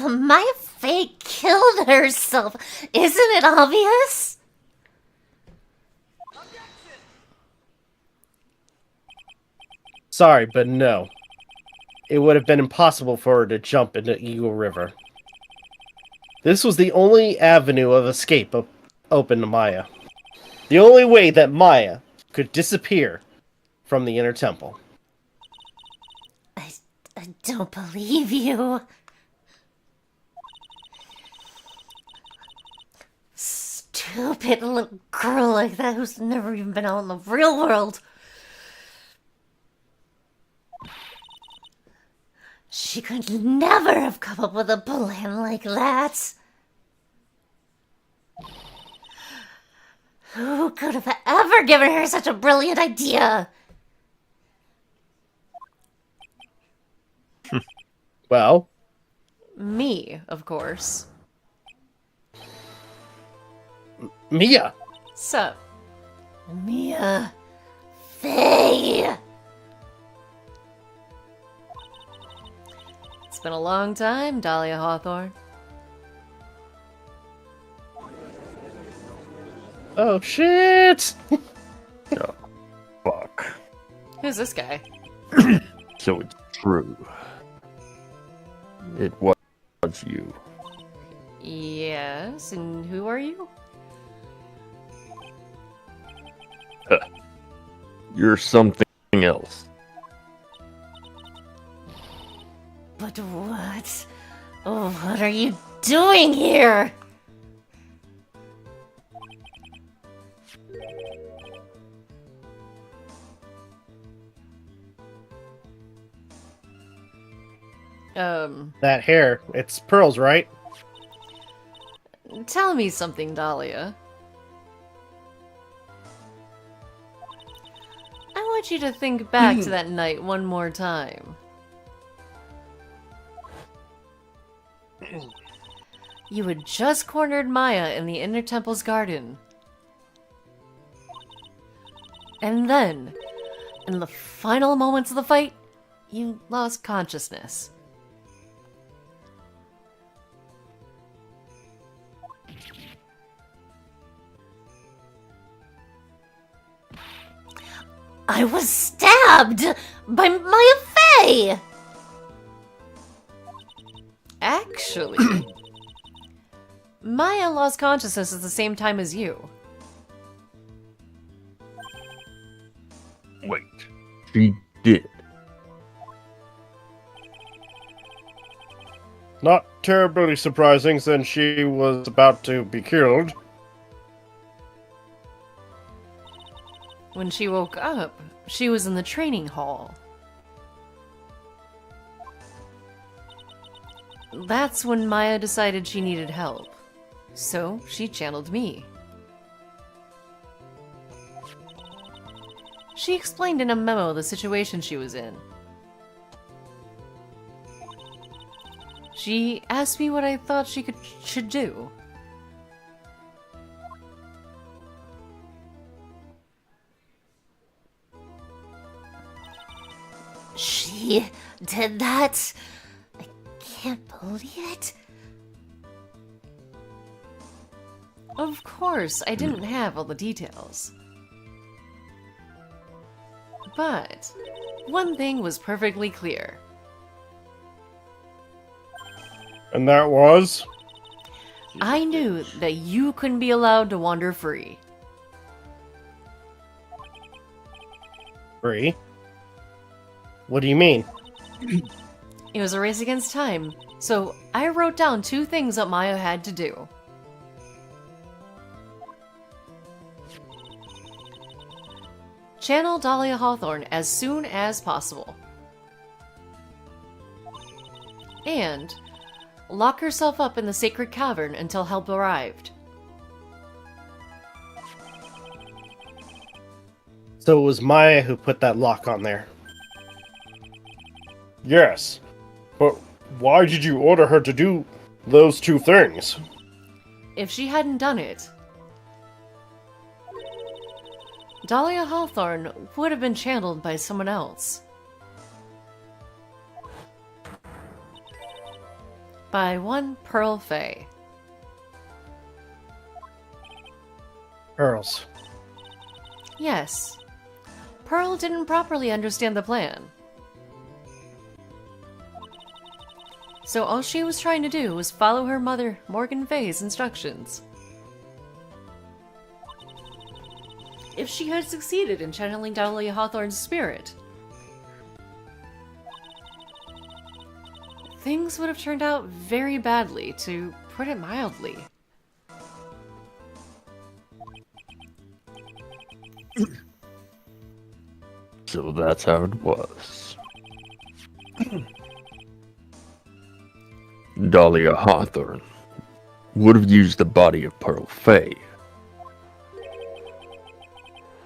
Maya Fey killed herself. Isn't it obvious? Sorry, but no. It would have been impossible for her to jump into Eagle River. This was the only avenue of escape open to Maya. The only way that Maya could disappear from the Inner Temple. I don't believe you. Stupid little girl like that who's never even been out in the real world. She could never have come up with a plan like that. Who could have ever given her such a brilliant idea? Well, Me, of course. Mia! Sup? Mia Fey. It's been a long time, Dahlia Hawthorne. Oh, shit! Oh, fuck. Who's this guy? So it's true. It was you. Yes, and who are you? You're something else. But what? Oh, what are you doing here? That hair, it's pearls, right? Tell me something, Dahlia. I want you to think back to that night one more time. You had just cornered Maya in the Inner Temple's garden. And then, in the final moments of the fight, you lost consciousness. I was stabbed by Maya Fey! Actually, Maya lost consciousness at the same time as you. Wait. She did. Not terribly surprising since she was about to be killed. When she woke up, she was in the training hall. That's when Maya decided she needed help. So she channeled me. She explained in a memo the situation she was in. She asked me what I thought she should do. She did that? I can't believe it. Of course, I didn't have all the details. But one thing was perfectly clear. And that was? I knew that you couldn't be allowed to wander free. Free? What do you mean? It was a race against time, so I wrote down 2 things that Maya had to do. Channel Dahlia Hawthorne as soon as possible. And lock herself up in the sacred cavern until help arrived. So it was Maya who put that lock on there. Yes, but why did you order her to do those two things? If she hadn't done it, Dahlia Hawthorne would have been channeled by someone else. By one Pearl Phayn. Pearls. Yes. Pearl didn't properly understand the plan. So all she was trying to do was follow her mother, Morgan Phay's instructions. If she had succeeded in channeling Dahlia Hawthorne's spirit, things would have turned out very badly, to put it mildly. So that's how it was. Dahlia Hawthorne would have used the body of Pearl Phayn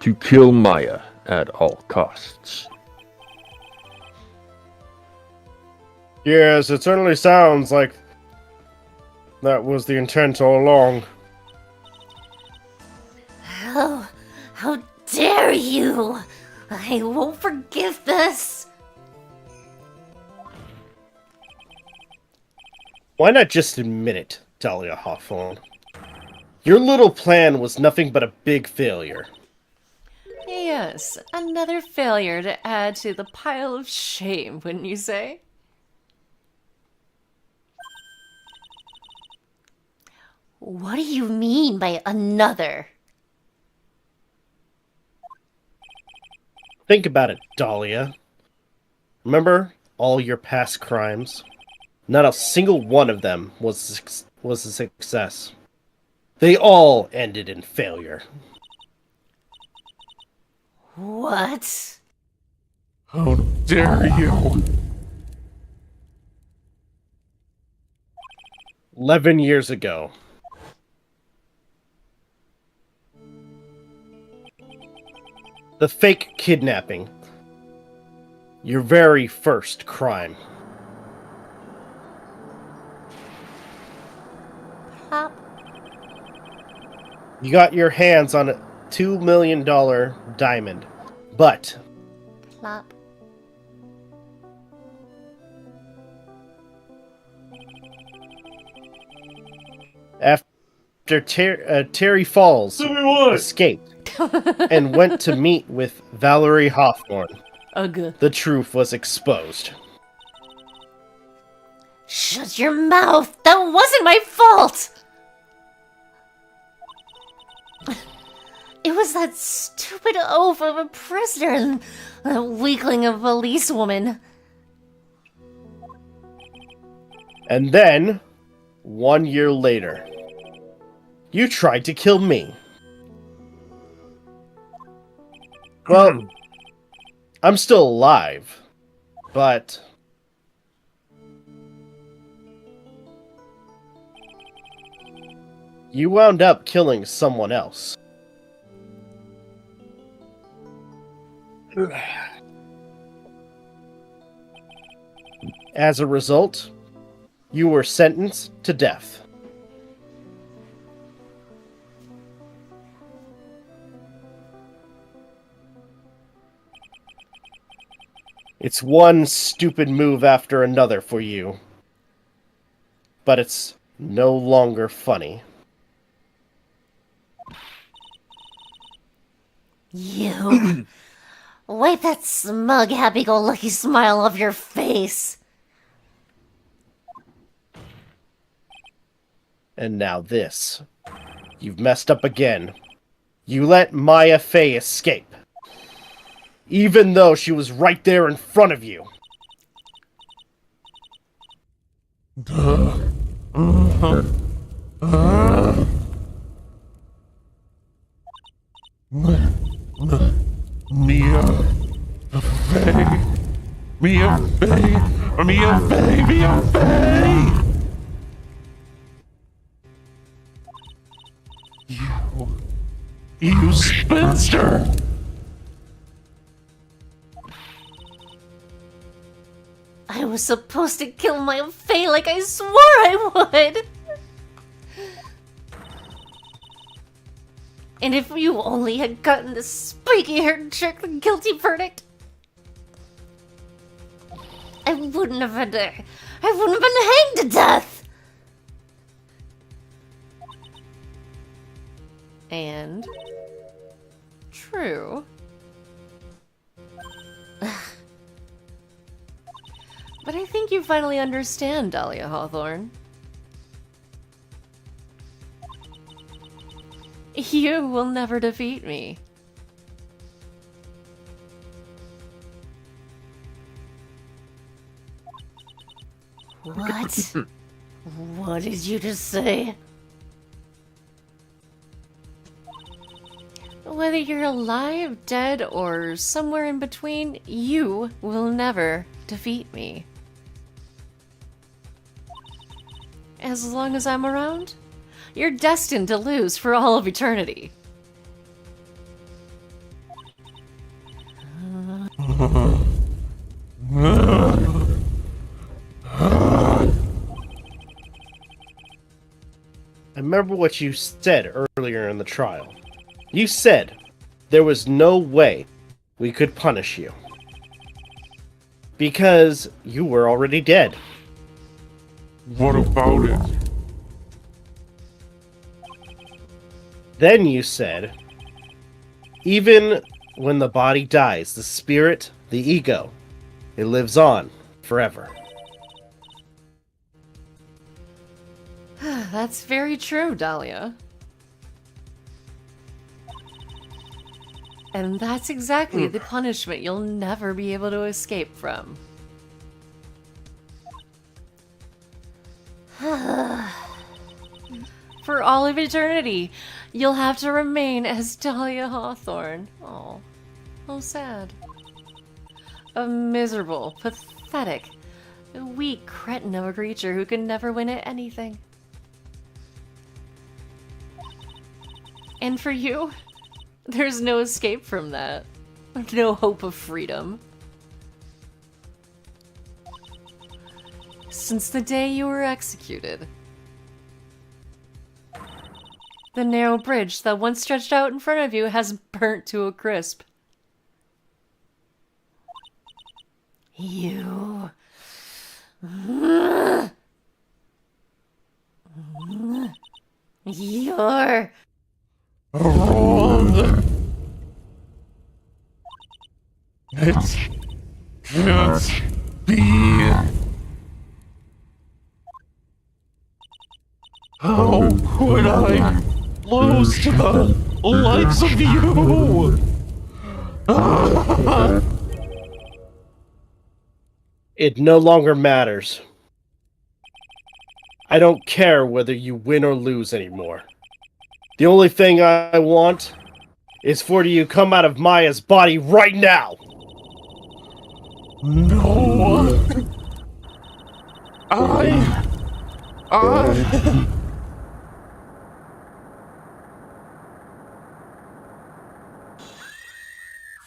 to kill Maya at all costs. Yes, it certainly sounds like that was the intent all along. How dare you! I won't forgive this! Why not just admit it, Dahlia Hawthorne? Your little plan was nothing but a big failure. Yes, another failure to add to the pile of shame, wouldn't you say? What do you mean by another? Think about it, Dahlia. Remember all your past crimes? Not a single one of them was a success. They all ended in failure. What? How dare you? 11 years ago. The fake kidnapping. Your very first crime. Plop. You got your hands on a $2 million diamond, but Plop. after Terry Falls escaped and went to meet with Valerie Hawthorne, Ugh. the truth was exposed. Shut your mouth! That wasn't my fault! It was that stupid oaf of a prisoner and that weakling of a police woman. And then, 1 year later, you tried to kill me. Well, I'm still alive, but you wound up killing someone else. As a result, you were sentenced to death. It's one stupid move after another for you. But it's no longer funny. You. Wipe that smug, happy-go-lucky smile off your face. And now this. You've messed up again. You let Maya Phayn escape. Even though she was right there in front of you. Mia Phayn. Mia Phayn. Mia Phayn. Mia Phayn. You spinster! I was supposed to kill my Phayn like I swore I would! And if you only had gotten this spiky-haired jerk the guilty verdict, I wouldn't have been hanged to death! And true. But I think you finally understand, Dahlia Hawthorne. You will never defeat me. What? What did you just say? Whether you're alive, dead, or somewhere in between, you will never defeat me. As long as I'm around, you're destined to lose for all of eternity. I remember what you said earlier in the trial. You said there was no way we could punish you. Because you were already dead. What about it? Then you said, even when the body dies, the spirit, the ego, it lives on forever. That's very true, Dahlia. And that's exactly the punishment you'll never be able to escape from. For all of eternity, you'll have to remain as Dahlia Hawthorne. Oh, how sad. A miserable, pathetic, weak cretin of a creature who can never win at anything. And for you, there's no escape from that. No hope of freedom. Since the day you were executed, the narrow bridge that once stretched out in front of you has burnt to a crisp. You... You're... Wrong! It can't be. How could I lose to the likes of you? It no longer matters. I don't care whether you win or lose anymore. The only thing I want is for you to come out of Maya's body right now! No! I...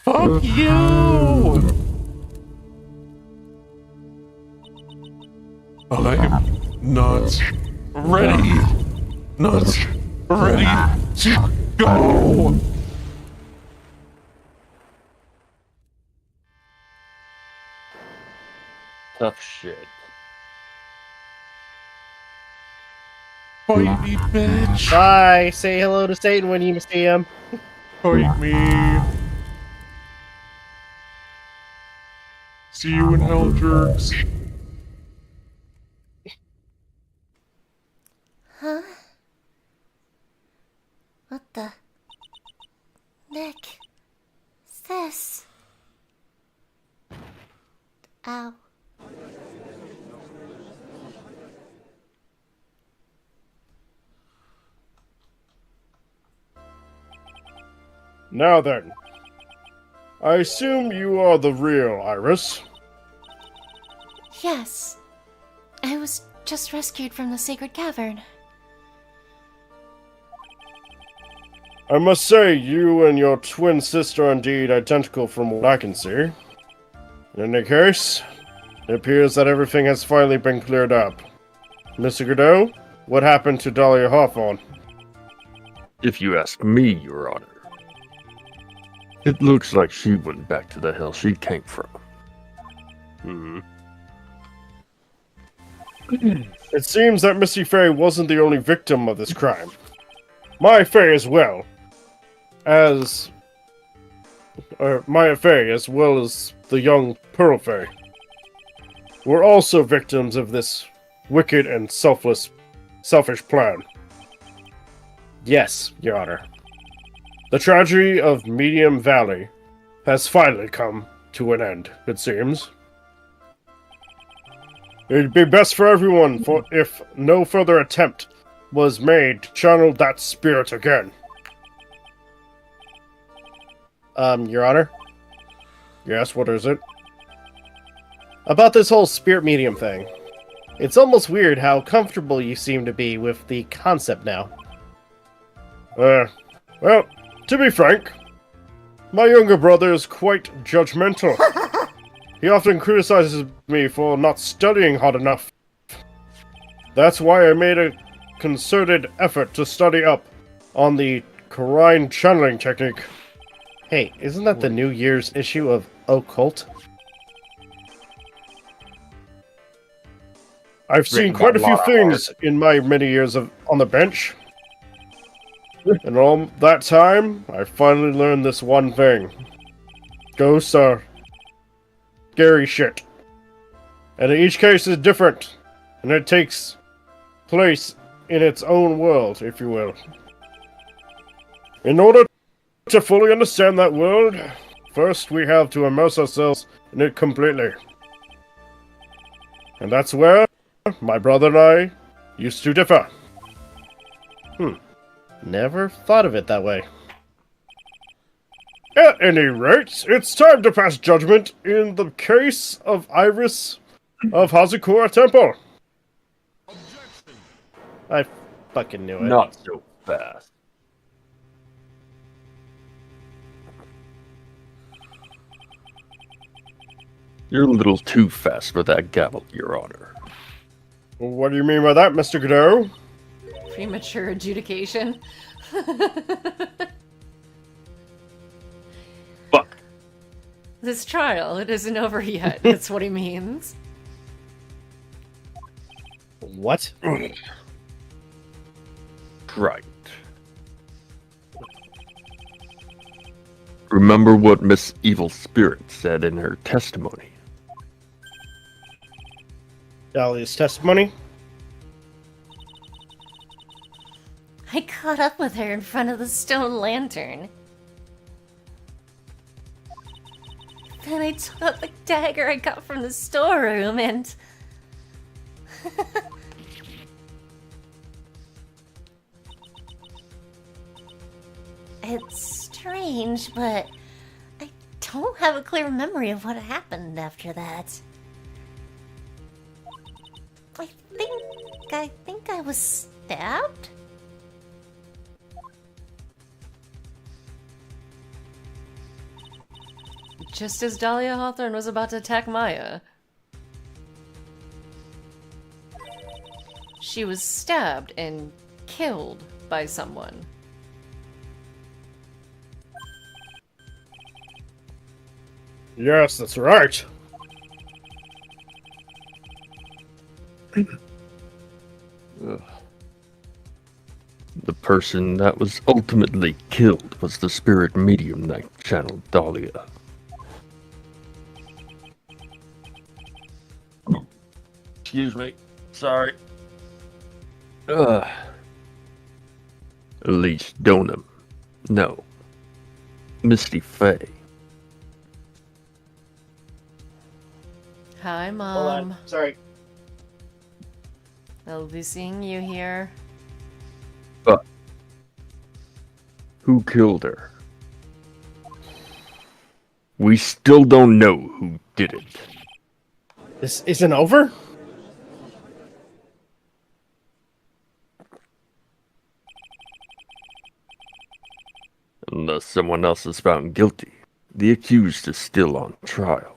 Fuck you! I'm not ready. Not ready to go. Tough shit. Fight me, bitch. Bye! Say hello to Satan when you see him. Fight me. See you in hell, jerks. Huh? What the... Nick... is this? Ow. Now then, I assume you are the real Iris. Yes. I was just rescued from the sacred cavern. I must say, you and your twin sister are indeed identical from what I can see. In any case, it appears that everything has finally been cleared up. Mr. Godot, what happened to Dahlia Hawthorne? If you ask me, Your Honor, it looks like she went back to the hell she came from. It seems that Missy Phayn wasn't the only victim of this crime. Maya Phayn as well. Maya Phayn as well as the young Pearl Phayn were also victims of this wicked and selfish plan. Yes, Your Honor. The tragedy of Medium Valley has finally come to an end, it seems. It'd be best for everyone if no further attempt was made to channel that spirit again. Your Honor? Yes, what is it? About this whole spirit medium thing. It's almost weird how comfortable you seem to be with the concept now. Well, to be frank, my younger brother is quite judgmental. He often criticizes me for not studying hard enough. That's why I made a concerted effort to study up on the Karine channeling technique. Hey, isn't that the New Year's issue of Occult? I've seen Written quite a by few Laura things in my many years on the bench. And all that time, I finally learned this one thing. Ghosts are scary shit. And each case is different. And it takes place in its own world, if you will. In order to fully understand that world, first we have to immerse ourselves in it completely. And that's where my brother and I used to differ. Never thought of it that way. At any rate, it's time to pass judgment in the case of Iris of Hazakura Temple. I fucking knew it. Not so fast. You're a little too fast for that gavel, Your Honor. What do you mean by that, Mr. Godot? Premature adjudication. Fuck. This trial, it isn't over yet. That's what he means. What? Right. Remember what Miss Evil Spirit said in her testimony? Dahlia's testimony? I caught up with her in front of the stone lantern. Then I took out the dagger I got from the storeroom and... It's strange, but I don't have a clear memory of what happened after that. I think I was stabbed? Just as Dahlia Hawthorne was about to attack Maya. She was stabbed and killed by someone. Yes, that's right. The person that was ultimately killed was the spirit medium that channeled Dahlia. Excuse me. Sorry. Elise Donham. No. Misty Phayn. Hi, Hold Mom. on. Sorry. I'll be seeing you here. Who killed her? We still don't know who did it. This isn't over? Unless someone else is found guilty, the accused is still on trial.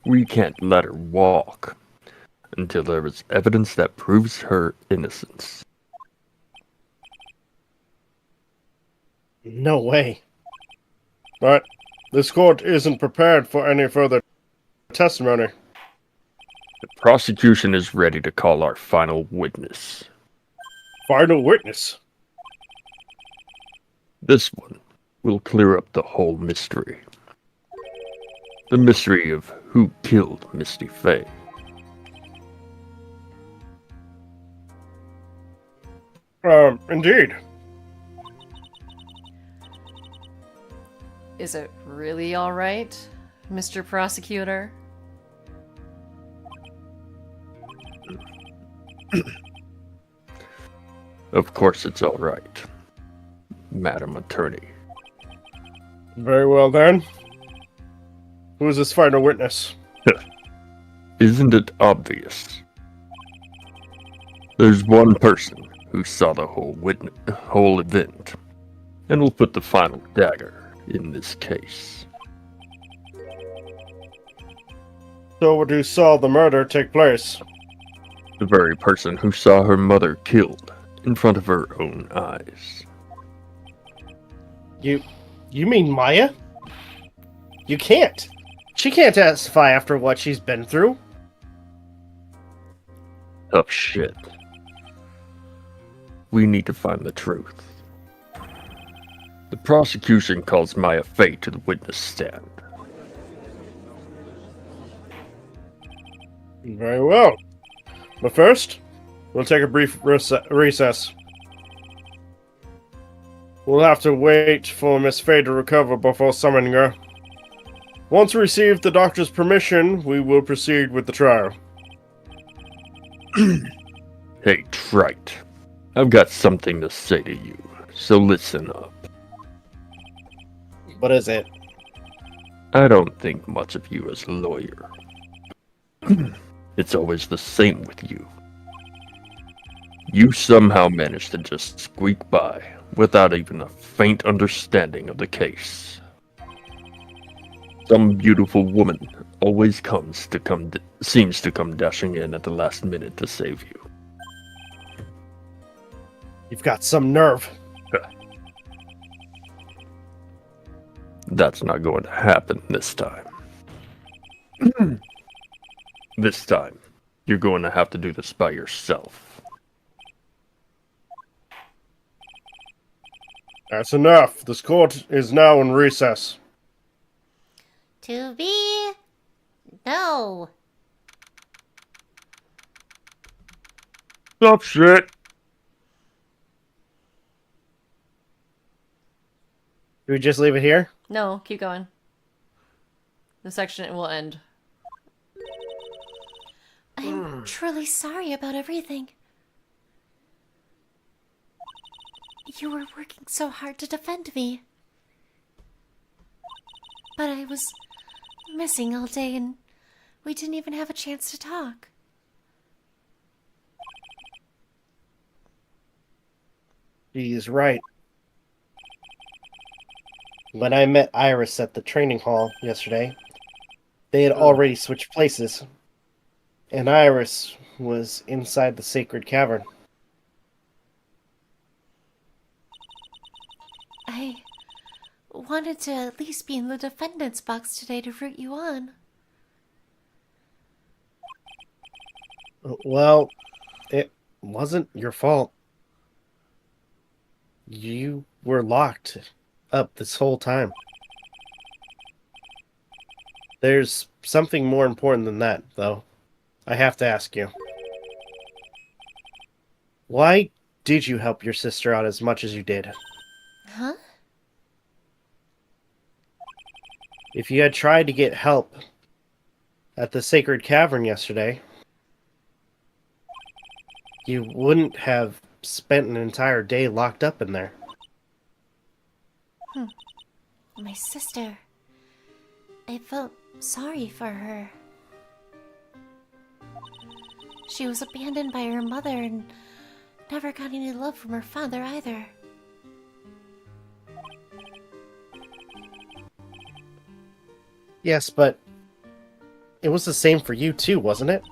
We can't let her walk until there is evidence that proves her innocence. No way. But this court isn't prepared for any further testimony. The prosecution is ready to call our final witness. Final witness. This one will clear up the whole mystery. The mystery of who killed Misty Phayn. Indeed. Is it really alright, Mr. Prosecutor? Of course it's all right, Madam Attorney. Very well then. Who is this final witness? Isn't it obvious? There's one person who saw the whole event, and will put the final dagger in this case. So who saw the murder take place? The very person who saw her mother killed in front of her own eyes. You mean Maya? You can't. She can't testify after what she's been through. Tough shit. We need to find the truth. The prosecution calls Maya Phayn to the witness stand. Very well. But first, we'll take a brief recess. We'll have to wait for Miss Phayn to recover before summoning her. Once we receive the doctor's permission, we will proceed with the trial. Hey, Trite. I've got something to say to you, so listen up. What is it? I don't think much of you as a lawyer. It's always the same with you. You somehow manage to just squeak by without even a faint understanding of the case. Some beautiful woman always seems to come dashing in at the last minute to save you. You've got some nerve. That's not going to happen this time. This time, you're going to have to do this by yourself. That's enough. This court is now in recess. To be? No. Stop shit. Do we just leave it here? No, keep going. The section will end. I'm truly sorry about everything. You were working so hard to defend me. But I was missing all day and we didn't even have a chance to talk. He's right. When I met Iris at the training hall yesterday, they had already switched places. And Iris was inside the sacred cavern. I wanted to at least be in the defendant's box today to root you on. Well, it wasn't your fault. You were locked up this whole time. There's something more important than that, though. I have to ask you. Why did you help your sister out as much as you did? Huh? If you had tried to get help at the sacred cavern yesterday, you wouldn't have spent an entire day locked up in there. My sister. I felt sorry for her. She was abandoned by her mother and never got any love from her father either. Yes, but it was the same for you too, wasn't it?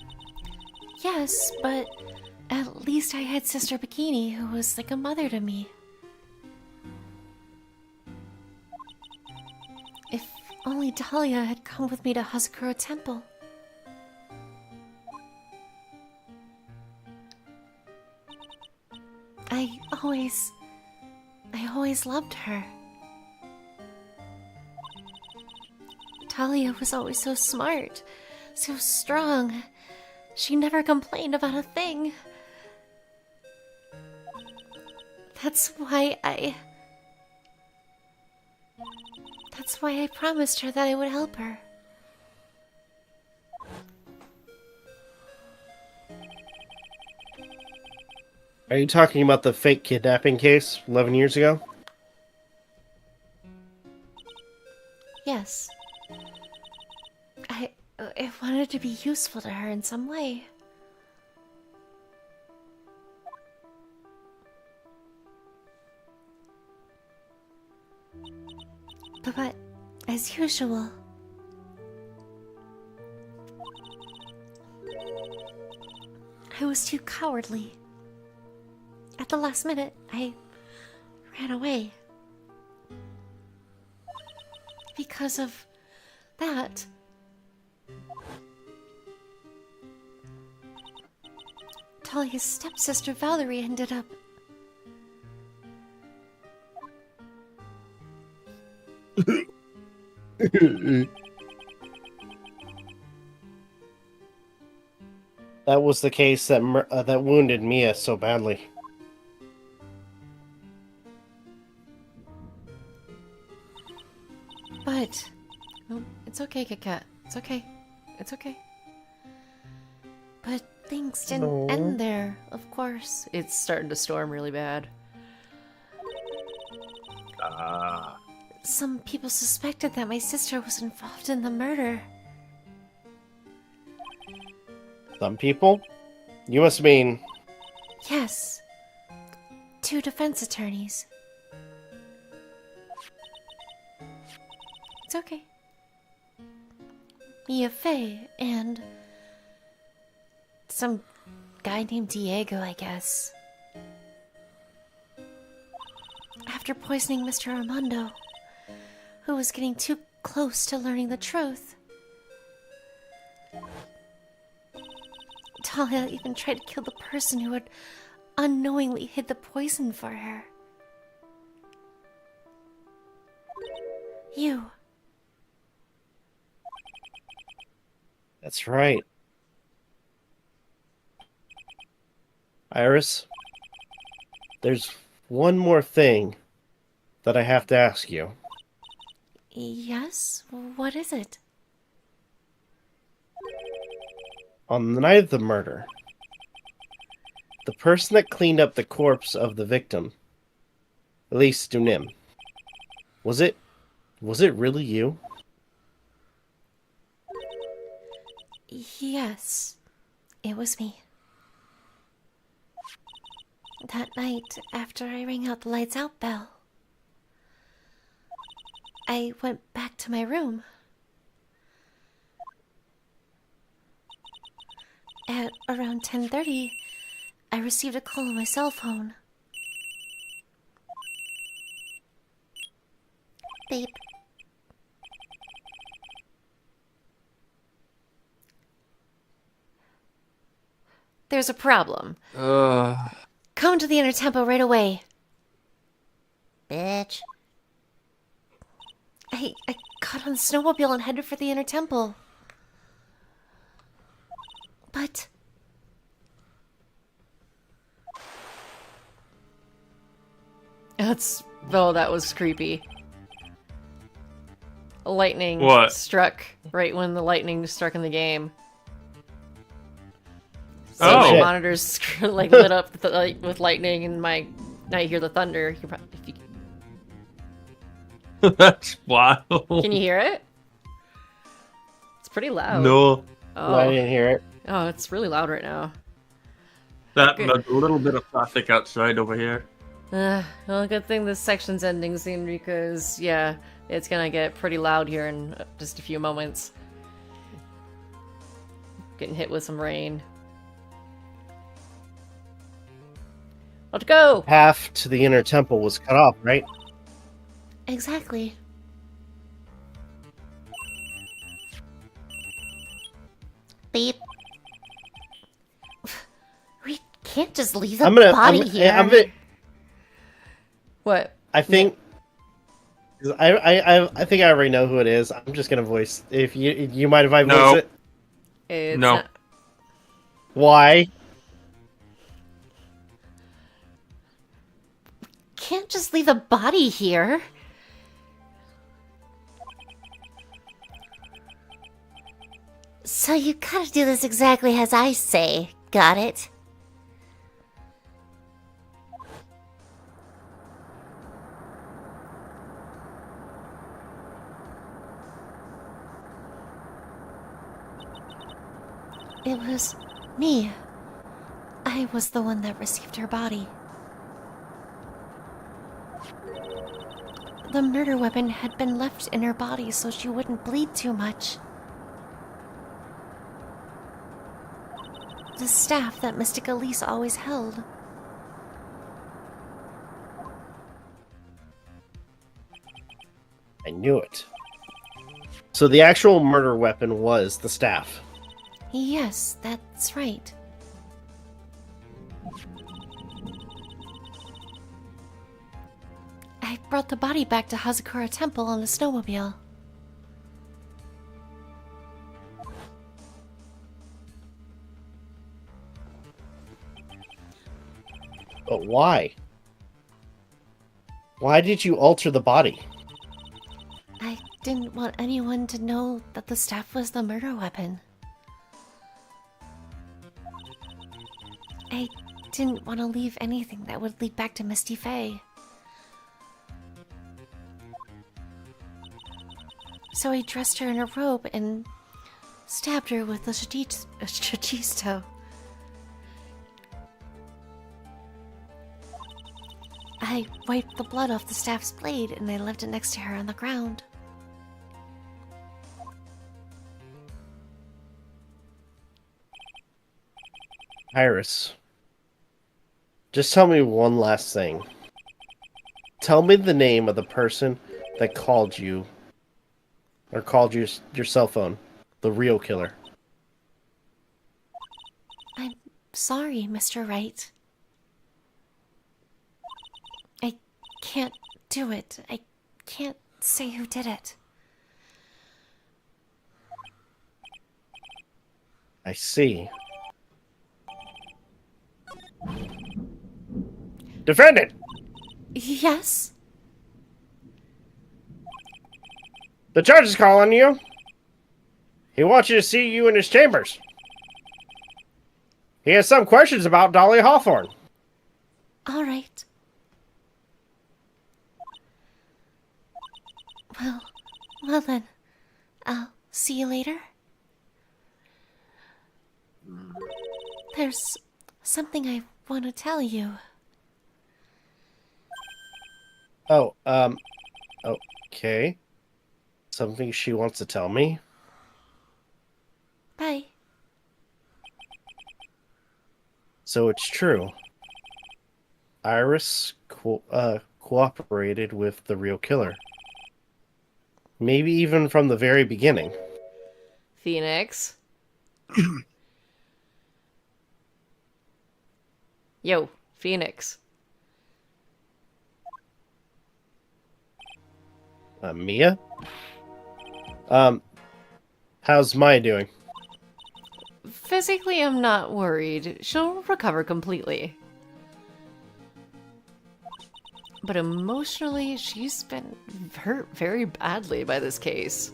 Yes, but at least I had Sister Bikini, who was like a mother to me. If only Dahlia had come with me to Hazakura Temple. I always loved her. Dahlia was always so smart, so strong. She never complained about a thing. That's why I promised her that I would help her. Are you talking about the fake kidnapping case 11 years ago? Yes. I wanted to be useful to her in some way. But as usual, I was too cowardly. At the last minute, I ran away. Because of that, Talia's stepsister Valerie ended up. That was the case that wounded Mia so badly. But no, it's okay, Kit Kat. It's okay. It's okay. But things didn't end there, of course. It's starting to storm really bad. Some people suspected that my sister was involved in the murder. Some people? You must mean... Yes. 2 defense attorneys. It's okay. Mia Phayn and some guy named Diego, I guess. After poisoning Mr. Armando, who was getting too close to learning the truth, Talia even tried to kill the person who had unknowingly hid the poison for her. You. That's right. Iris, there's one more thing that I have to ask you. Yes? What is it? On the night of the murder, the person that cleaned up the corpse of the victim, Elise Dunim, was it really you? Yes, it was me. That night, after I rang out the lights out bell, I went back to my room. At around 10:30, I received a call on my cell phone. Beep. There's a problem. Uh, Come to the inner temple right away. Bitch. I got on the snowmobile and headed for the inner temple. But that was creepy. Lightning What? struck right when the lightning struck in the game. So Oh. my Shit. monitors like lit up with lightning, and now you hear the thunder. You can probably, if you, That's wild. can you hear it? It's pretty loud. No. Oh. I didn't hear it. Oh, it's really loud right now. That and a little bit of traffic outside over here. Well, good thing this section's ending soon because, yeah, it's gonna get pretty loud here in just a few moments. Getting hit with some rain. Let's go! Half to the inner temple was cut off, right? Exactly. Beep. We can't just leave the body here. What? I think. I think I already know who it is. I'm just gonna voice. If you mind if I No. voice it? It's No. not- Why? Can't just leave the body here. So you gotta do this exactly as I say. Got it? It was me. I was the one that received her body. The murder weapon had been left in her body so she wouldn't bleed too much. The staff that Mystic Elise always held. I knew it. So the actual murder weapon was the staff. Yes, that's right. I brought the body back to Hazakura Temple on the snowmobile. But why? Why did you alter the body? I didn't want anyone to know that the staff was the murder weapon. I didn't want to leave anything that would lead back to Misty Faye. So I dressed her in a robe and stabbed her with a shachisto. I wiped the blood off the staff's blade and I left it next to her on the ground. Iris, just tell me one last thing. Tell me the name of the person that called you, or called your cell phone, the real killer. I'm sorry, Mr. Wright. I can't do it. I can't say who did it. I see. Defendant! Yes? The judge is calling you. He wants you to see you in his chambers. He has some questions about Dolly Hawthorne. All right. Well then, I'll see you later. There's something I want to tell you. Oh, okay. Something she wants to tell me? Bye. So it's true. Iris cooperated with the real killer. Maybe even from the very beginning. Phoenix. Yo, Phoenix. Mia? How's Maya doing? Physically, I'm not worried. She'll recover completely. But emotionally, she's been hurt very badly by this case.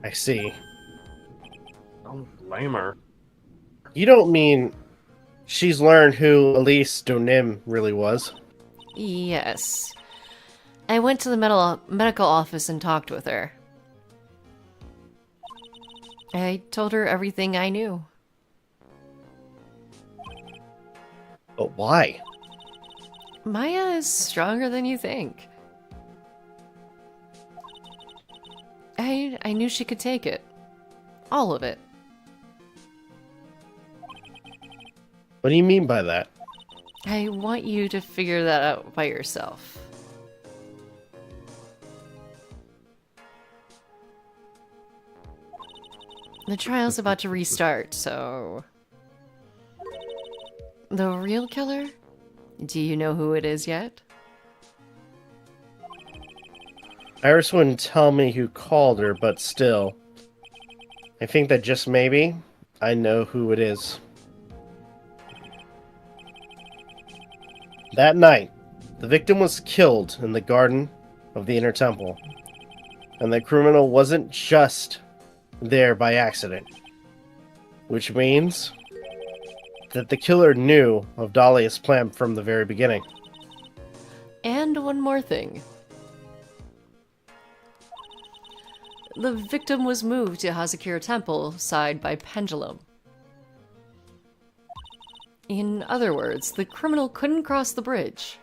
I see. Don't blame her. You don't mean she's learned who Elise Donim really was? Yes. I went to the medical office and talked with her. I told her everything I knew. But why? Maya is stronger than you think. I knew she could take it. All of it. What do you mean by that? I want you to figure that out by yourself. The trial's about to restart, so... The real killer? Do you know who it is yet? Iris wouldn't tell me who called her, but still. I think that just maybe, I know who it is. That night, the victim was killed in the garden of the Inner Temple. And the criminal wasn't just there by accident. Which means that the killer knew of Dahlia's plan from the very beginning. And one more thing. The victim was moved to Hazakura Temple side by pendulum. In other words, the criminal couldn't cross the bridge.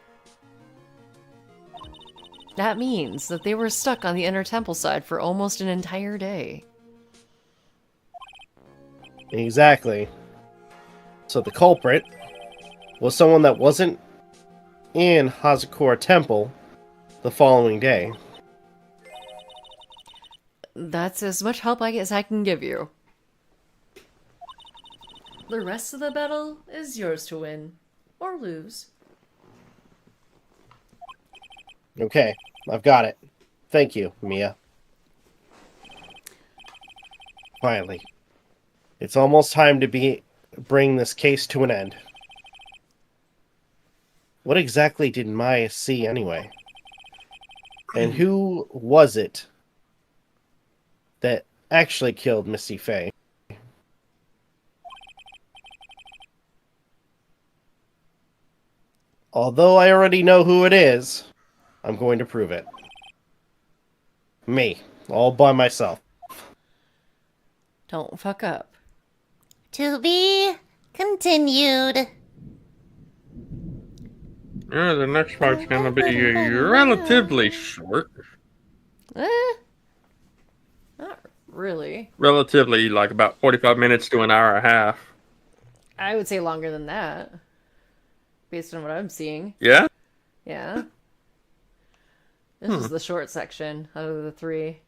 That means that they were stuck on the Inner Temple side for almost an entire day. Exactly. So the culprit was someone that wasn't in Hazakura Temple the following day. That's as much help as I can give you. The rest of the battle is yours to win. Or lose. Okay, I've got it. Thank you, Mia. Finally. It's almost time to bring this case to an end. What exactly did Maya see anyway? And who was it that actually killed Misty Phayn? Although I already know who it is, I'm going to prove it. Me, all by myself. Don't fuck up. To be continued. Yeah, the next part's gonna be relatively short. Not really. Relatively, like about 45 minutes to an hour and a half. I would say longer than that. Based on what I'm seeing. Yeah? Yeah. This is the short section out of the three.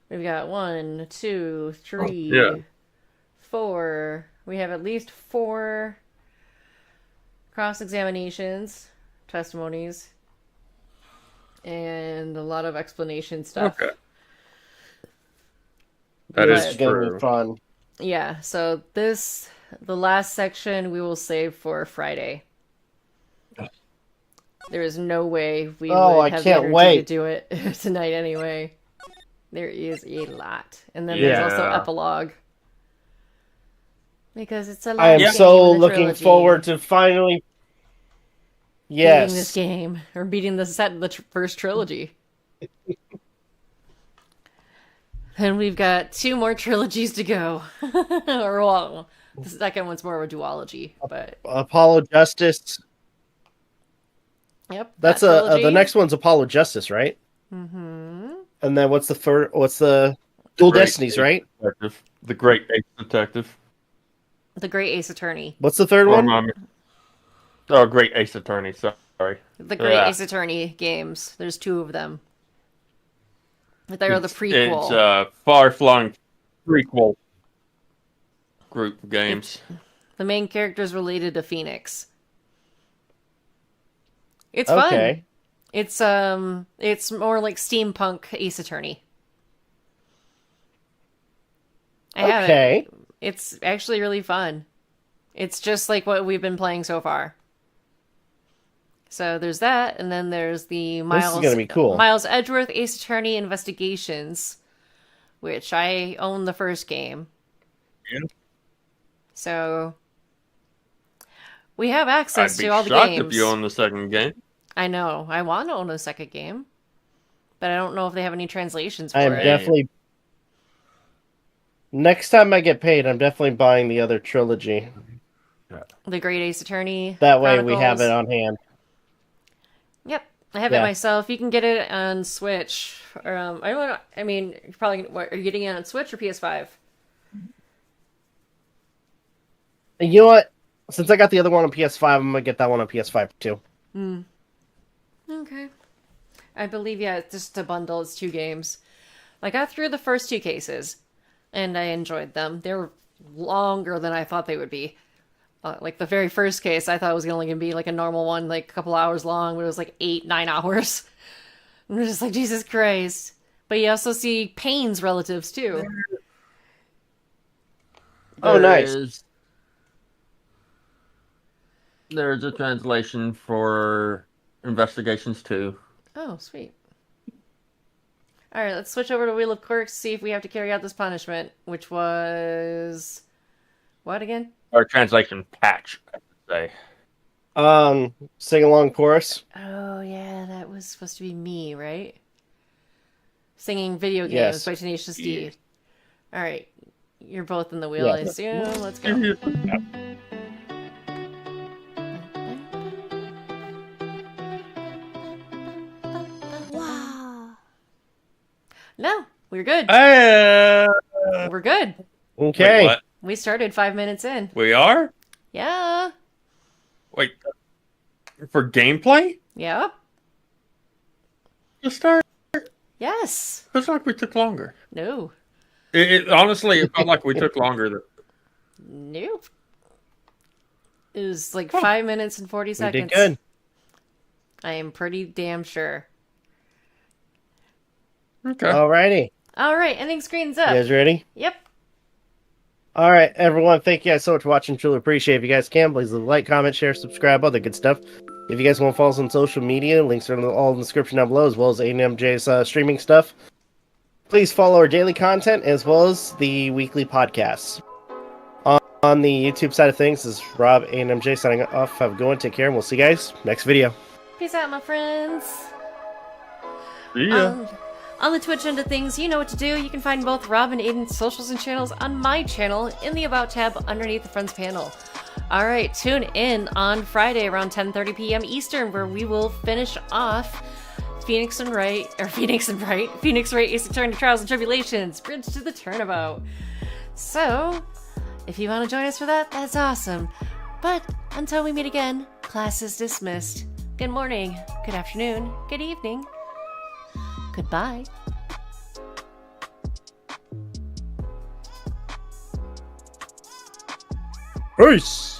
We've got 1, 2, 3, 4. We have at least 4 cross-examinations, testimonies, and a lot of explanation stuff. Okay. That This is is going to true. be fun. Yeah, so the last section we will save for Friday. There is no way we would I have can't the energy wait. to do it tonight anyway. There is a lot. And then there's also Yeah. epilogue. Because it's a I am last so game in the looking trilogy. forward to finally... Beating this Yes. game. Or beating the first trilogy. And we've got 2 more trilogies to go. Or, well, the second one's more of a duology. But, Apollo Justice. yep. That's that the trilogy. next one's Apollo Justice, right? Mm-hmm. And then what's the Dual Great Destinies, Ace right? Detective. The Great Ace Detective. The Great Ace Attorney. What's the third one? Oh, Great Ace Attorney, sorry. The Great Yeah. Ace Attorney games. There's 2 of them. They're the It's prequel. a far-flung prequel group of games. The main character's related to Phoenix. It's fun. Okay. It's more like steampunk Ace Attorney. I have it. Okay. It's actually really fun. It's just like what we've been playing so far. So there's that, and then there's the Miles gonna be cool. Miles Edgeworth Ace Attorney Investigations, which I own the first game. Yeah. So we have I'd access be to all the shocked games. if you own the second game. I know. I want to own a second game, but I don't know if they have any translations for I am it. definitely... Next time I get paid, I'm definitely buying the other trilogy. The Great Ace Attorney. That way we have Chronicles. it on hand. Yep, I have it Yeah. myself. You can get it on Switch. Or, I don't know. I mean, you're probably what, are you getting it on Switch or PS5? And you know what? Since I got the other one on PS5, I'm gonna get that one on PS5 too. Okay. I believe, yeah, it's just a bundle. It's 2 games. I got through the first 2 cases, and I enjoyed them. They were longer than I thought they would be. Like the very first case, I thought it was only going to be like a normal one, like a couple hours long, but it was like 8-9 hours. And I'm just like, Jesus Christ. But you also see Phayn's relatives too. Oh, nice. There's a translation for investigations too. Oh, sweet. Alright, let's switch over to Wheel of Quirks, see if we have to carry out this punishment, which was... What again? Or translation patch, I should say. Sing along chorus. Oh, yeah, that was supposed to be me, right? Singing video games Yes. by Tenacious D. Alright, you're both in the wheel, I Yes. assume. Let's go. Wow. No, we're good. We're good. Okay. Wait, what? We started 5 minutes in. We are? Yeah. Wait. For gameplay? Yep. To start? Yes. Feels like we took longer. No. Honestly, it felt like we took longer. Nope. It was like 5 minutes and 40 We seconds. did good. I am pretty damn sure. Okay. Alrighty. All right, ending screen's You up. guys ready? Yep. All right, everyone. Thank you guys so much for watching. Truly appreciate it. If you guys can, please leave a like, comment, share, subscribe, all the good stuff. If you guys want to follow us on social media, links are all in the description down below, as well as ANMJ's streaming stuff. Please follow our daily content as well as the weekly podcasts. On the YouTube side of things, this is Rob ANMJ signing off. Have a good one. Take care, and we'll see you guys next video. Peace out, my friends. See ya. On the Twitch end of things, you know what to do. You can find both Rob and Aiden's socials and channels on my channel in the About tab underneath the Friends panel. Alright, tune in on Friday around 10:30 p.m. Eastern, where we will finish off Phoenix Wright, Ace Attorney Trials and Tribulations, Bridge to the Turnabout. So, if you want to join us for that, that's awesome. But until we meet again, class is dismissed. Good morning, good afternoon, good evening. Goodbye. Peace!